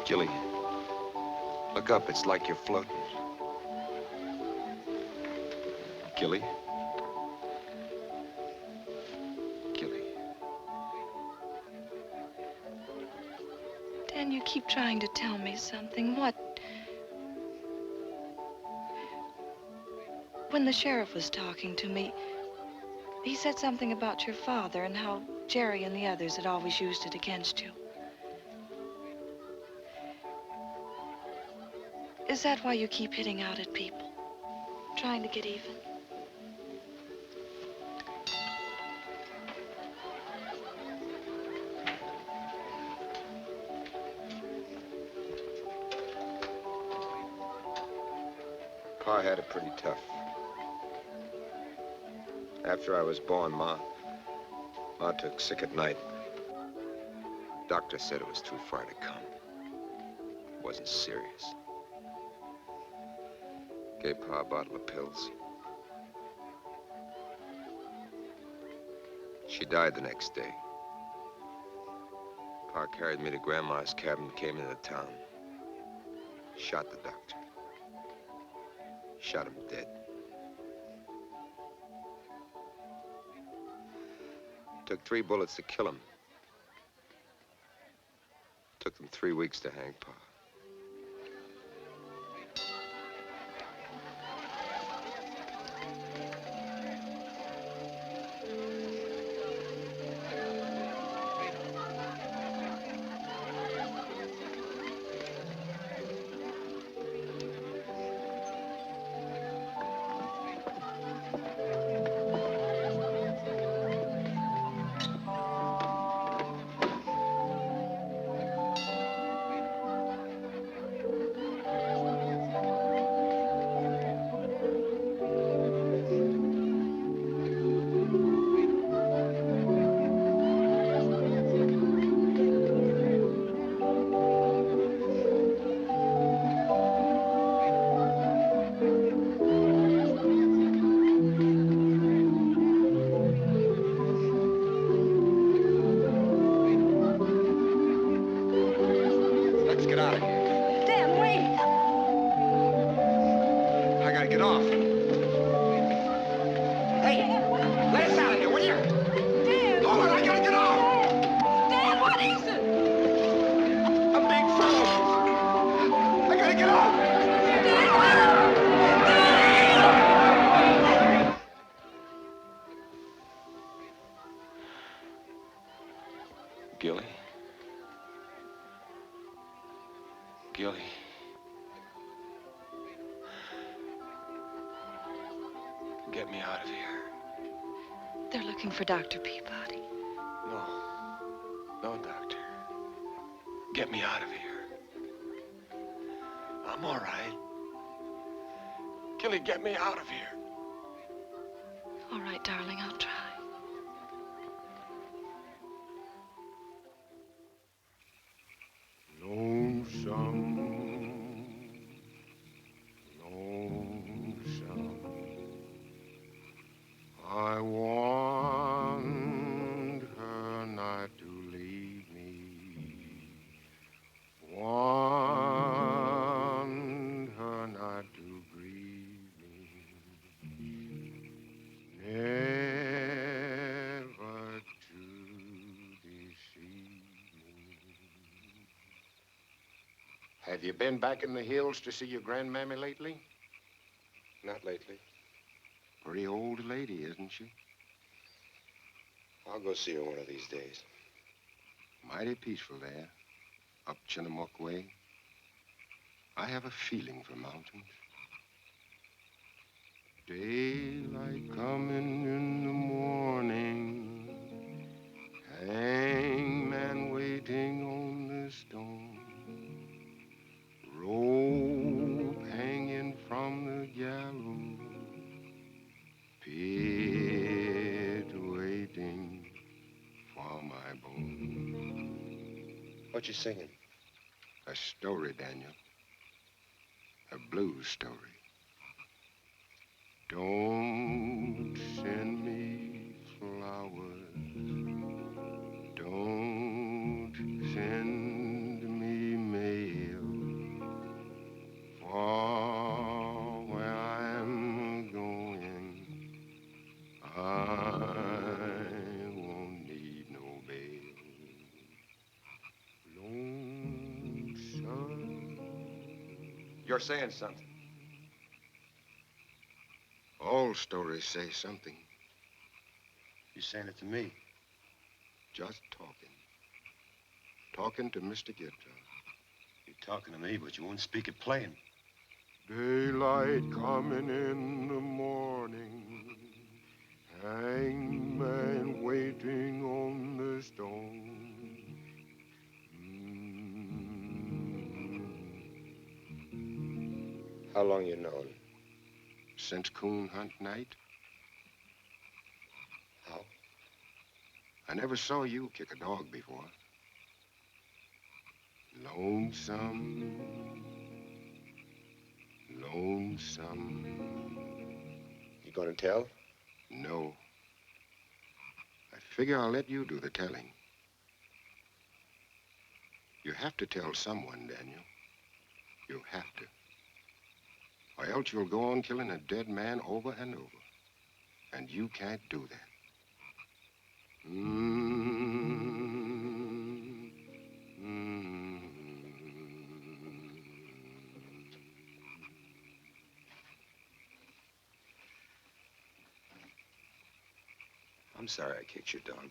Gilly, look up. It's like you're floating. Gilly? Gilly. Dan, you keep trying to tell me something. What? When the sheriff was talking to me, he said something about your father and how Jerry and the others had always used it against you. Is that why you keep hitting out at people? Trying to get even? Pa had it pretty tough. After I was born, Ma took sick at night. Doctor said it was too far to come. It wasn't serious. Gave Pa a bottle of pills. She died the next day. Pa carried me to Grandma's cabin, came into town. Shot the doctor. Shot him dead. Took 3 bullets to kill him. Took them 3 weeks to hang Pa. I gotta get off. Hey, let us out of here, will you? Dan! Hold on, I gotta get off! Dan, what is it? A big fellow. I gotta get off! Gilly? Gilly? Get me out of here. They're looking for Dr. Peabody. No. No, Doctor. Get me out of here. I'm all right. Gilly, get me out of here. All right, darling, I'll try. Lonesome, lonesome, I want her not to leave me. Want her not to grieve me. Never to deceive me. Have you been back in the hills to see your grandmammy lately? Not lately. Pretty old lady, isn't she? I'll go see her one of these days. Mighty peaceful there, up Chinook way. I have a feeling for mountains. Daylight coming in the morning, hangman waiting on the stone, rope hanging from the gallows, pit waiting for my bone. What you singing? A story, Daniel. A blues story. Don't send me flowers. Don't send me mail. For where I'm going, I won't need no bail. Lonesome. You're saying something. All stories say something. You're saying it to me. Just talking. Talking to Mr. Gibson. You're talking to me, but you won't speak it plain. Daylight coming in the morning. Hangman waiting on the stone. How long you known? Since coon hunt night. How? I never saw you kick a dog before. Lonesome, lonesome. You gonna tell? No. I figure I'll let you do the telling. You have to tell someone, Daniel. You have to. Or else you'll go on killing a dead man over and over. And you can't do that. I'm sorry I kicked your dog.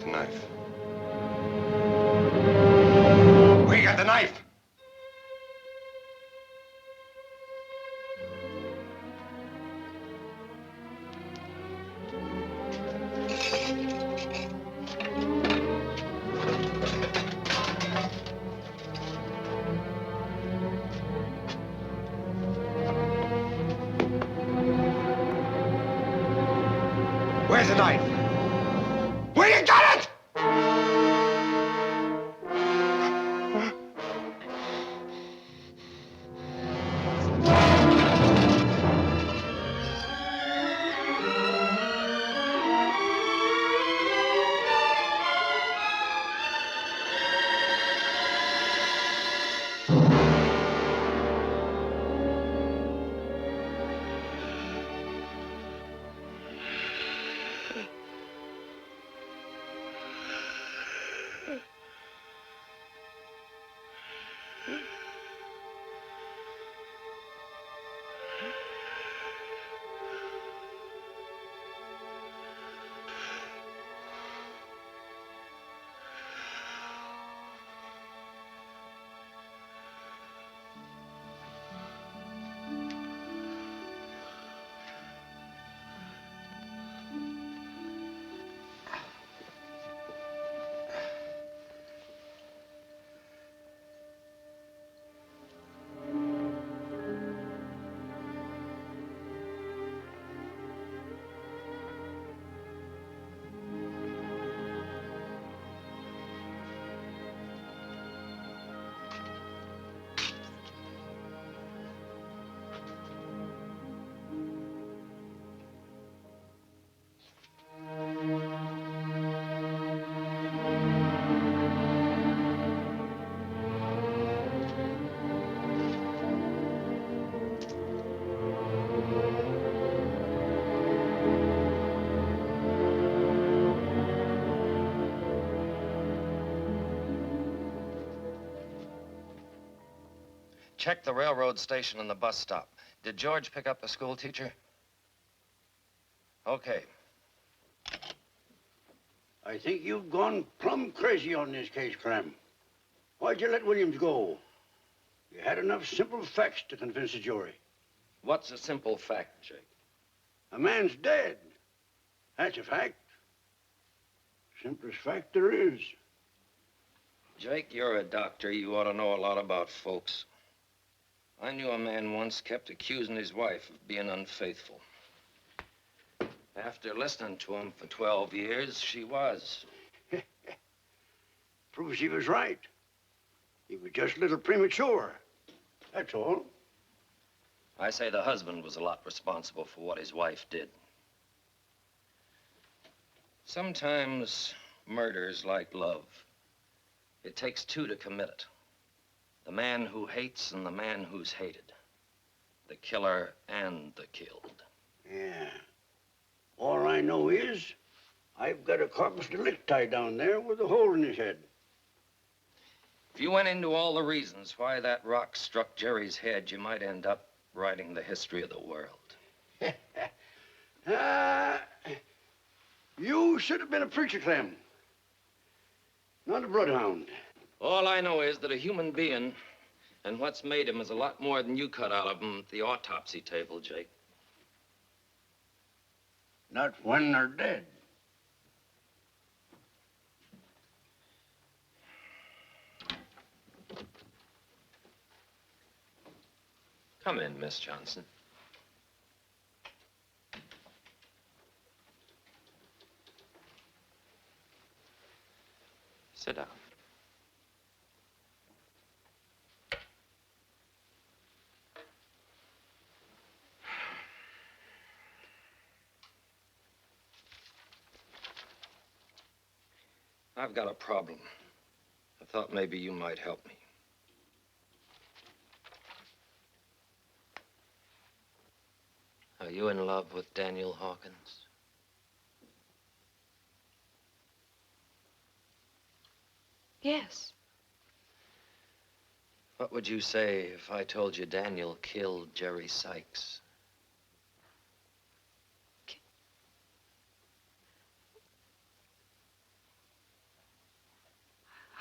the knife? Where you got the knife? Where's the knife? Where you got it? Check the railroad station and the bus stop. Did George pick up the school teacher? Okay. I think you've gone plumb crazy on this case, Clem. Why'd you let Williams go? You had enough simple facts to convince the jury. What's a simple fact, Jake? A man's dead. That's a fact. Simplest fact there is. Jake, you're a doctor. You ought to know a lot about folks. I knew a man once kept accusing his wife of being unfaithful. After listening to him for 12 years, she was. Proves he was right. He was just a little premature. That's all. I say the husband was a lot responsible for what his wife did. Sometimes murder's like love. It takes two to commit it. The man who hates and the man who's hated. The killer and the killed. Yeah. All I know is I've got a corpus delict tied down there with a hole in his head. If you went into all the reasons why that rock struck Jerry's head, you might end up writing the history of the world. You should have been a preacher, Clem. Not a bloodhound. All I know is that a human being and what's made him is a lot more than you cut out of him at the autopsy table, Jake. Not when they're dead. Come in, Miss Johnson. Sit down. I've got a problem. I thought maybe you might help me. Are you in love with Daniel Hawkins? Yes. What would you say if I told you Daniel killed Jerry Sykes?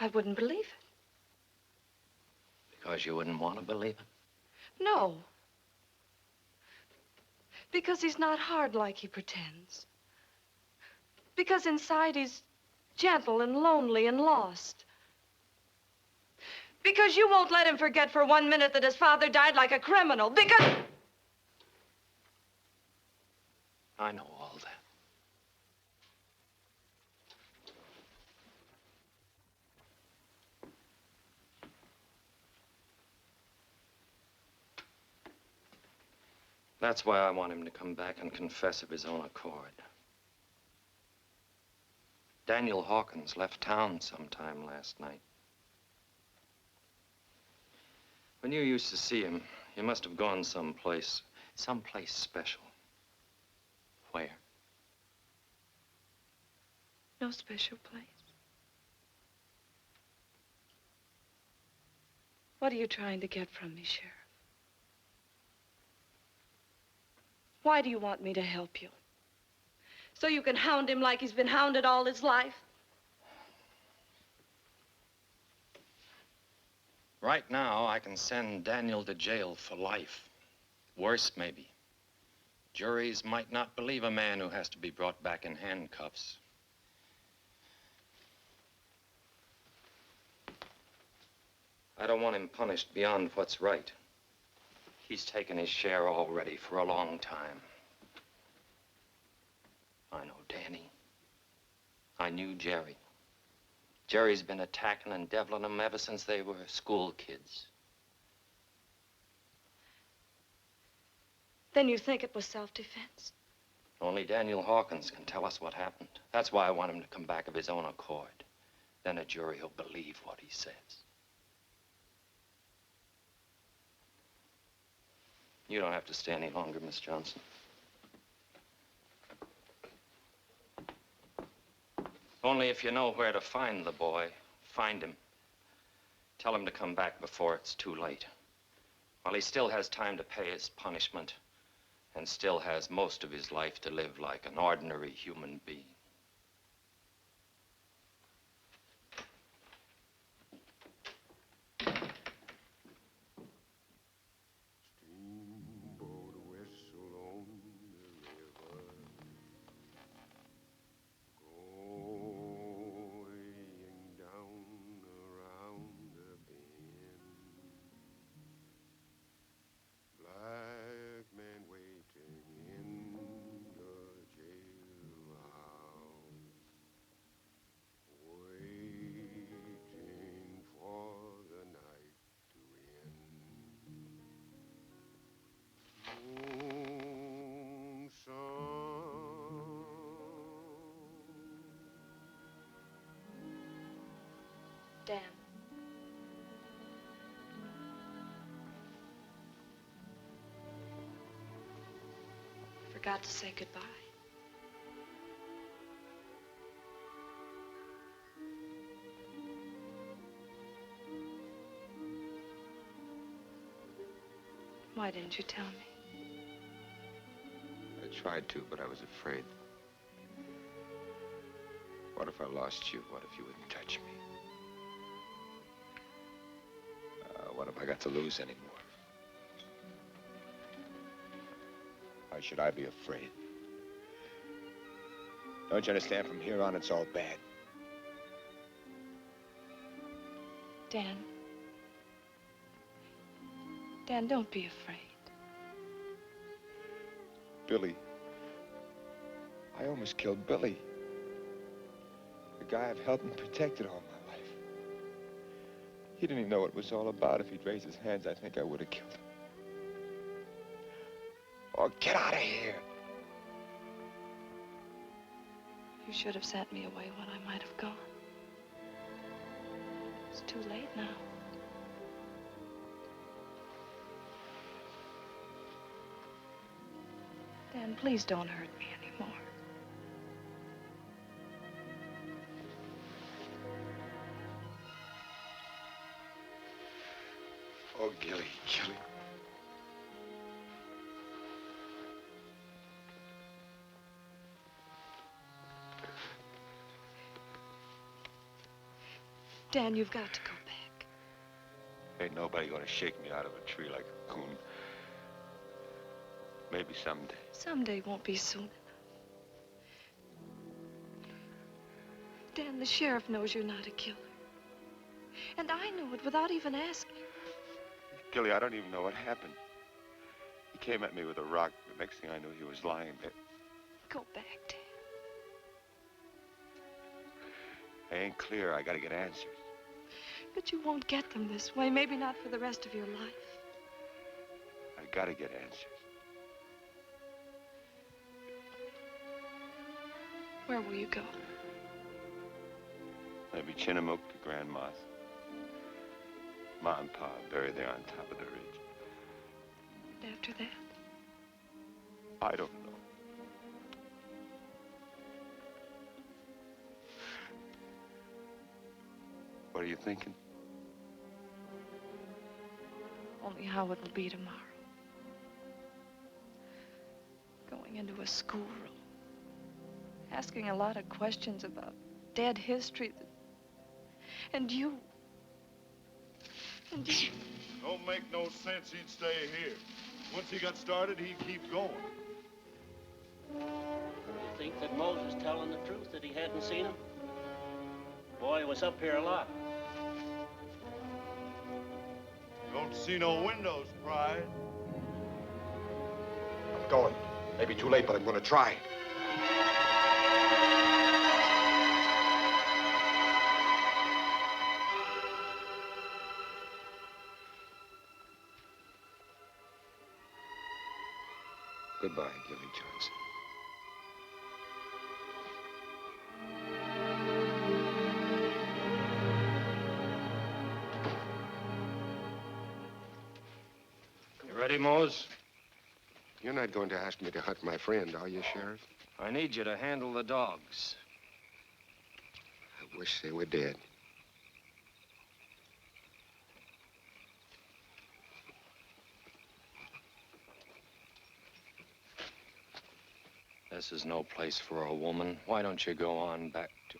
I wouldn't believe it. Because you wouldn't want to believe it? No. Because he's not hard like he pretends. Because inside he's gentle and lonely and lost. Because you won't let him forget for 1 minute that his father died like a criminal. Because... I know all that. That's why I want him to come back and confess of his own accord. Daniel Hawkins left town sometime last night. When you used to see him, you must have gone someplace special. Where? No special place. What are you trying to get from me, Sheriff? Why do you want me to help you? So you can hound him like he's been hounded all his life? Right now, I can send Daniel to jail for life. Worse, maybe. Juries might not believe a man who has to be brought back in handcuffs. I don't want him punished beyond what's right. He's taken his share already for a long time. I know Danny. I knew Jerry. Jerry's been attacking and deviling them ever since they were school kids. Then you think it was self-defense? Only Daniel Hawkins can tell us what happened. That's why I want him to come back of his own accord. Then a jury will believe what he says. You don't have to stay any longer, Miss Johnson. Only if you know where to find the boy, find him. Tell him to come back before it's too late. While he still has time to pay his punishment and still has most of his life to live like an ordinary human being. Dan. I forgot to say goodbye. Why didn't you tell me? I tried to, but I was afraid. What if I lost you? What if you wouldn't touch me? What if I got to lose anymore? Why should I be afraid? Don't you understand? From here on, it's all bad. Dan. Dan, don't be afraid. Billy. I almost killed Billy. The guy I've helped and protected all my life. He didn't even know what it was all about. If he'd raised his hands, I think I would have killed him. Oh, get out of here. You should have sent me away when I might have gone. It's too late now. Dan, please don't hurt me anymore. Oh, Gilly, Gilly. Dan, you've got to go back. Ain't nobody gonna shake me out of a tree like a coon. Maybe someday. Someday won't be soon enough. Dan, the sheriff knows you're not a killer. And I know it without even asking. Gilly, I don't even know what happened. He came at me with a rock. The next thing I knew, he was lying there. Go back, Dan. I ain't clear. I gotta get answers. But you won't get them this way. Maybe not for the rest of your life. I gotta get answers. Where will you go? Maybe Chinook to Grandma's. Ma and Pa buried there on top of the ridge. And after that? I don't know. What are you thinking? Only how it will be tomorrow. Going into a schoolroom. Asking a lot of questions about dead history. And you. And you. Don't make no sense he'd stay here. Once he got started, he'd keep going. You think that Moses telling the truth, that he hadn't seen him? Boy, he was up here a lot. Don't see no windows, Pride. I'm going. Maybe too late, but I'm gonna try. Goodbye, Gilly Johnson. You ready, Mose? You're not going to ask me to hunt my friend, are you, Sheriff? I need you to handle the dogs. I wish they were dead. This is no place for a woman. Why don't you go on back to...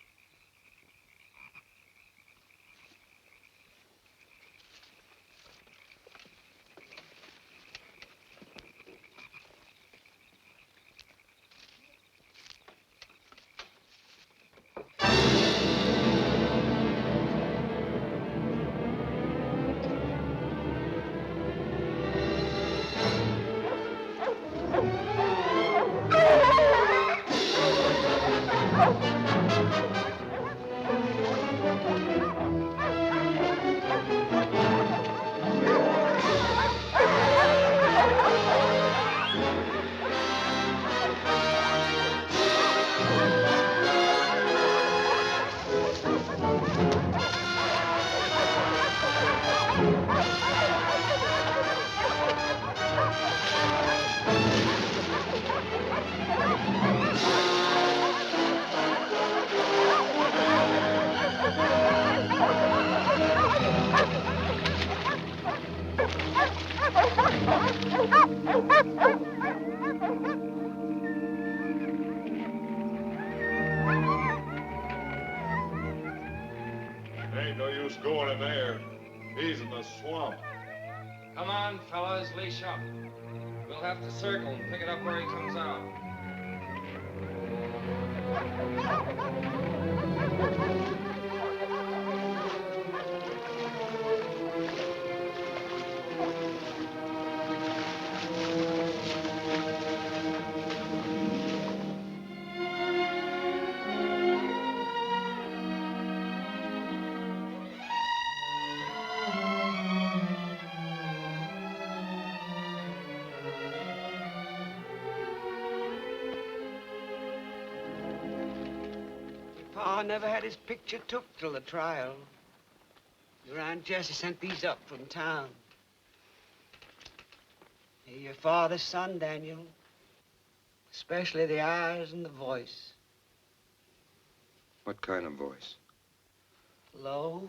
Ain't no use going in there. He's in the swamp. Come on, fellas, leash up. We'll have to circle and pick it up where he comes out. Pa never had his picture took till the trial. Your Aunt Jessie sent these up from town. You're your father's son, Daniel. Especially the eyes and the voice. What kind of voice? Low,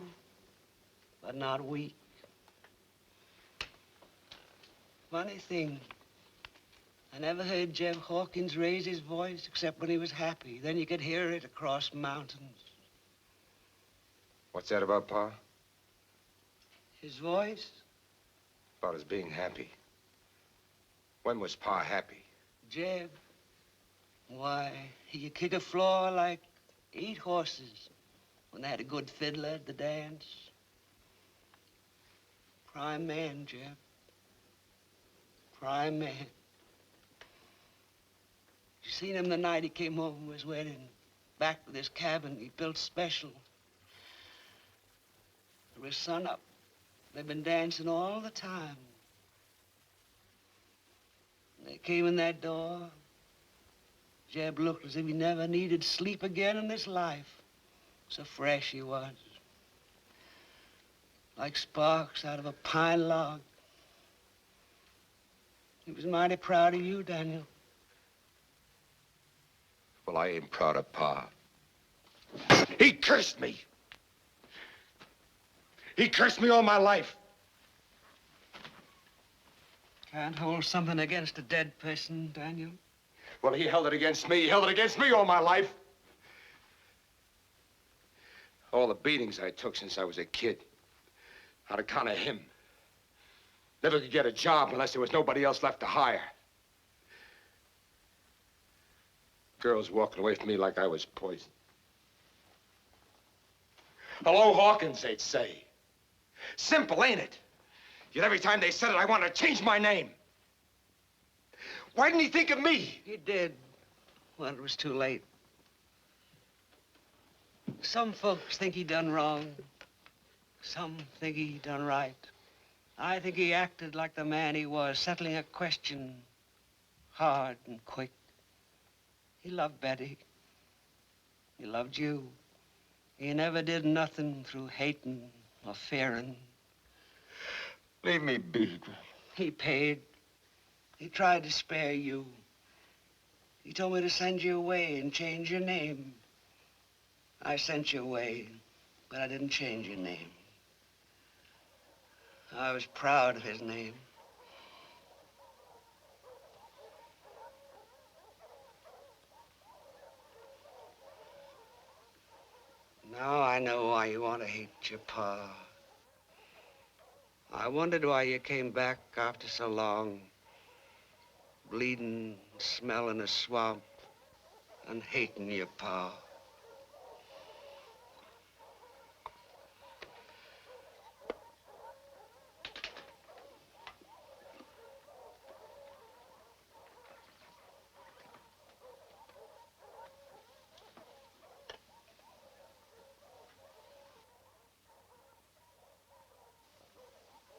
but not weak. Funny thing. I never heard Jeff Hawkins raise his voice except when he was happy. Then you could hear it across mountains. What's that about, Pa? His voice? About his being happy. When was Pa happy? Jeb. Why, he could kick a floor like 8 horses when they had a good fiddler at the dance. Prime man, Jeb. Prime man. You seen him the night he came home from his wedding? Back with his cabin he built special. For his son up. They've been dancing all the time. When they came in that door, Jeb looked as if he never needed sleep again in his life. So fresh he was. Like sparks out of a pine log. He was mighty proud of you, Daniel. Well, I ain't proud of Pa. He cursed me. He cursed me all my life. Can't hold something against a dead person, Daniel. Well, he held it against me. He held it against me all my life. All the beatings I took since I was a kid. On account of him. Never could get a job unless there was nobody else left to hire. Girls walking away from me like I was poison. Hello, Hawkins, they'd say. Simple, ain't it? Yet every time they said it, I wanted to change my name. Why didn't he think of me? He did. Well, it was too late. Some folks think he done wrong. Some think he done right. I think he acted like the man he was, settling a question hard and quick. He loved Betty. He loved you. He never did nothing through hating or fearing. Leave me be. He paid. He tried to spare you. He told me to send you away and change your name. I sent you away, but I didn't change your name. I was proud of his name. Now I know why you want to hate your pa. I wondered why you came back after so long, bleeding, smelling a swamp, and hating your pa.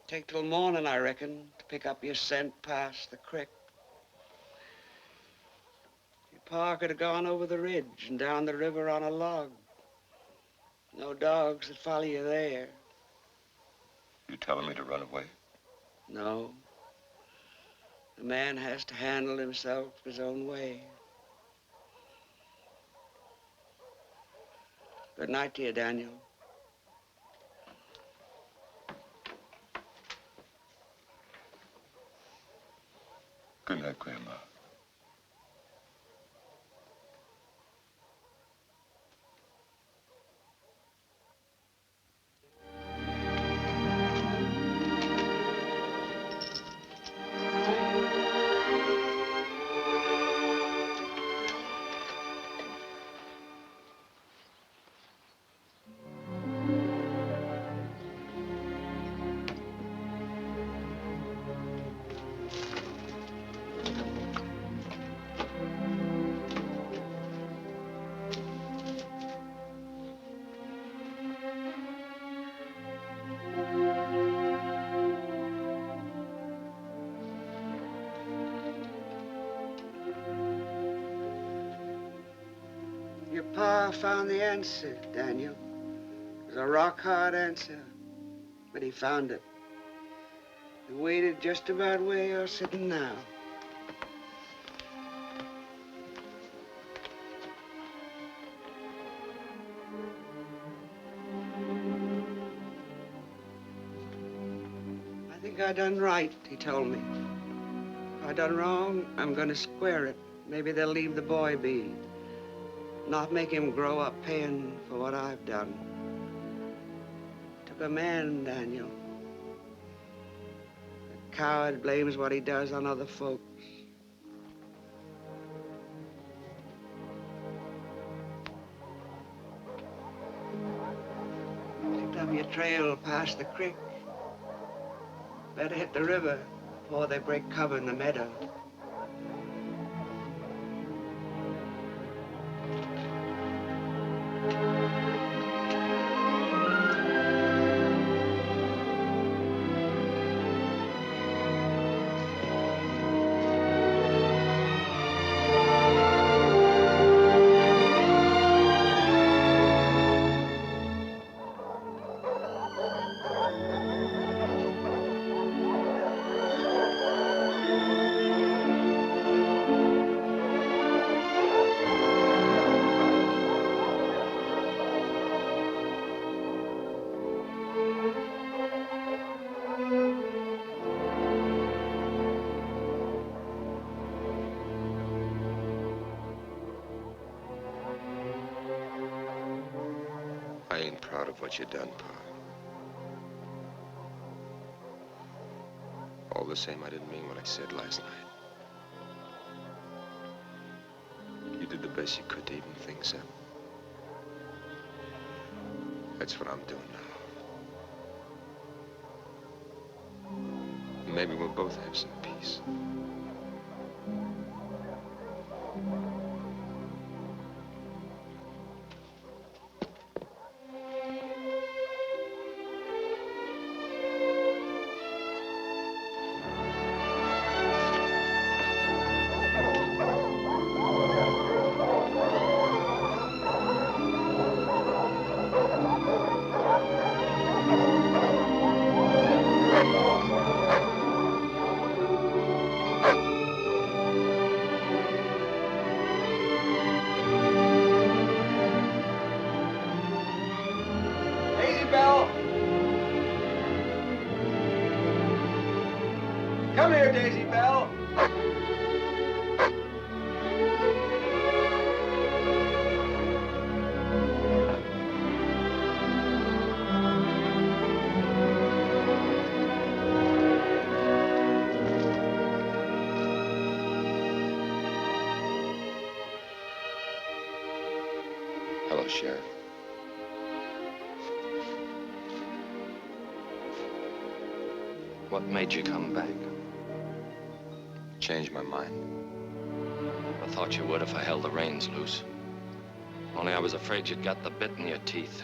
Take till morning, I reckon, to pick up your scent past the creek. Your pa could have gone over the ridge and down the river on a log. No dogs that follow you there. You telling me to run away? No. The man has to handle himself his own way. Good night to you, Daniel. Good night, Grandma. Your pa found the answer, Daniel. It was a rock-hard answer, but he found it. He waited just about where you're sitting now. I think I done right, he told me. If I done wrong, I'm gonna square it. Maybe they'll leave the boy be. Not make him grow up paying for what I've done. took a man, Daniel. A coward blames what he does on other folks. Picked up your trail past the creek. Better hit the river before they break cover in the meadow. I ain't proud of what you done, Pa. All the same, I didn't mean what I said last night. You did the best you could to even things up. That's what I'm doing now. Maybe we'll both have some peace. Come here, Daisy Bell. Hello, Sheriff. What made you come back? Changed my mind. I thought you would if I held the reins loose. Only I was afraid you'd got the bit in your teeth.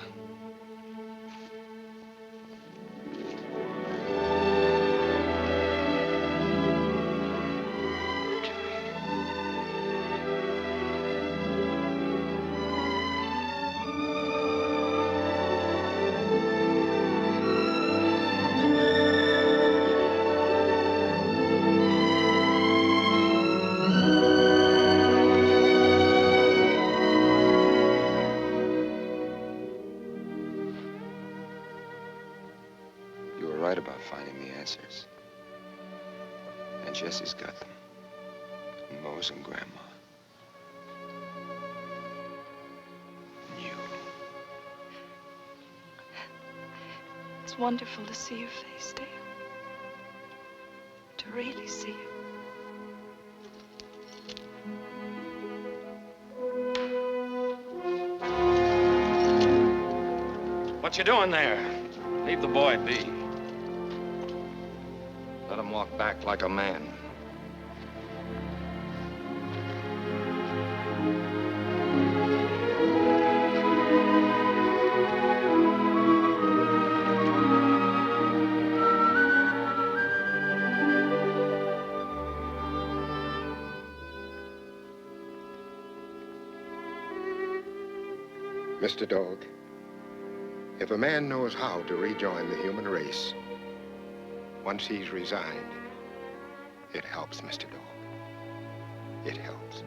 You were right about finding the answers. And Jesse's got them. And Mose and Grandma. And you. It's wonderful to see your face, Dale. To really see you. What you doing there? Leave the boy be. Let him walk back like a man. Mr. Dog, if a man knows how to rejoin the human race, once he's resigned, it helps, Mr. Dog. It helps.